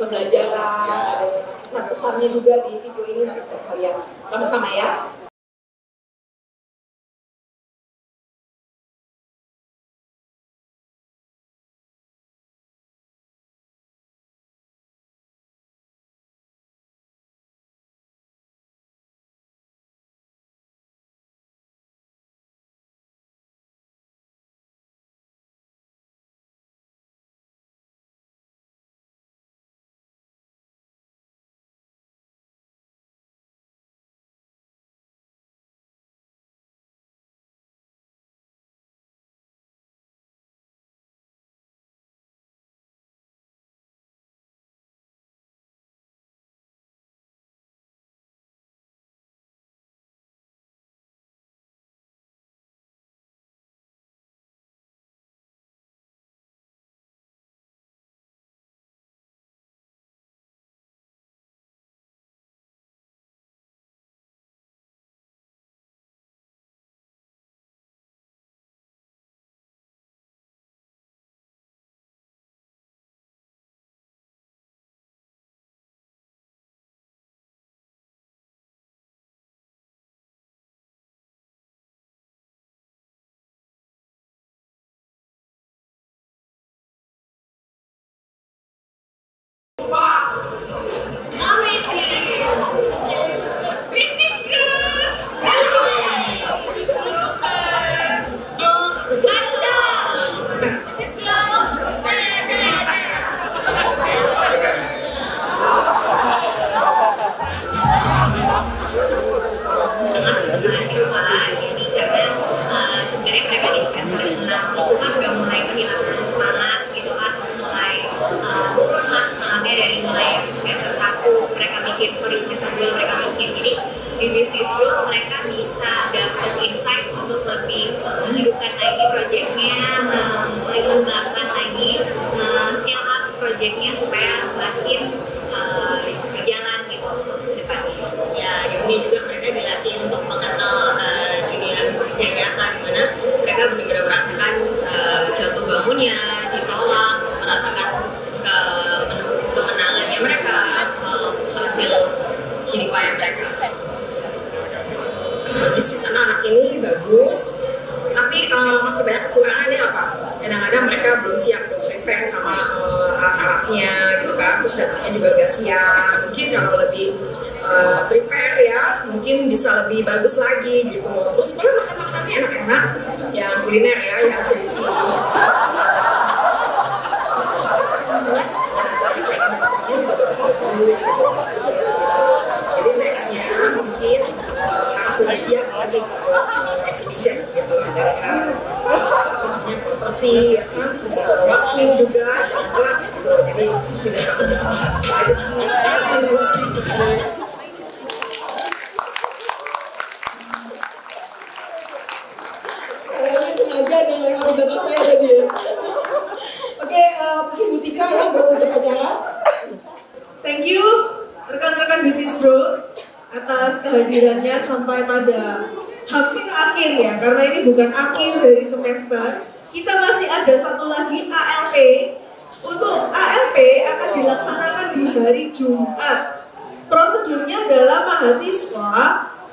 S1: pembelajaran, ada pesan-pesannya juga di video ini, nanti kita bisa lihat sama-sama ya.
S8: Di Business Growth mereka bisa dapat insight untuk lebih menghidupkan lagi proyeknya, mengembangkan lagi, scale up proyeknya supaya semakin berjalan gitu ke depannya.
S5: Ya, di sini juga mereka dilatih untuk mengenal dunia bisnis yang nyata, di mana mereka benar-benar merasakan jatuh bangunnya, ditolak, merasakan kemenangannya mereka, hasil jerih payah mereka.
S1: Bisnis anak-anak ini bagus, tapi masih banyak kekurangannya apa? Kadang-kadang mereka belum siap, belum prepare sama alat-alatnya gitu kan, terus datangnya juga gak siap. Mungkin kalau lebih prepare ya, mungkin bisa lebih bagus lagi gitu. Terus boleh makan makanannya enak-enak, yang kuliner ya, yang asli-asli. Jadi nextnya mungkin harus lebih siap lagi buat exhibition gitu, ada properti ya kan, terus waktu juga jangan telat gitu, jadi sudah ada sih.
S6: Kayaknya sengaja ada yang bapak saya tadi ya. Oke, mungkin Bu Tika yang bertutup acara.
S2: Thank you rekan-rekan Business Growth atas kehadirannya sampai pada hampir akhir ya, karena ini bukan akhir dari semester. Kita masih ada satu lagi ALP. Untuk ALP akan dilaksanakan di hari Jumat. Prosedurnya adalah mahasiswa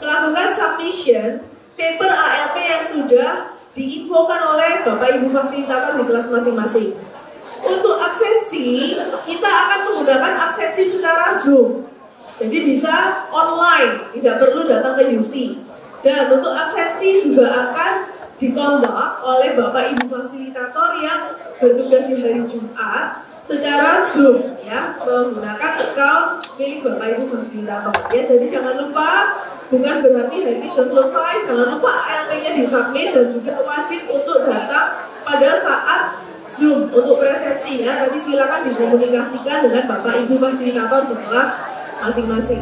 S2: melakukan submission paper ALP yang sudah diinfokan oleh Bapak Ibu fasilitator di kelas masing-masing. Untuk absensi, kita akan menggunakan absensi secara Zoom. Jadi bisa online, tidak perlu datang ke UC. Dan untuk absensi juga akan dikontak oleh Bapak Ibu fasilitator yang bertugas di hari Jumat secara Zoom ya, menggunakan account milik Bapak Ibu fasilitator. Ya, jadi jangan lupa, bukan berarti hari ini sudah selesai, jangan lupa ALP-nya disubmit dan juga wajib untuk datang pada saat Zoom untuk presensi ya. Nanti silakan dikomunikasikan dengan Bapak Ibu fasilitator di kelas masing-masing.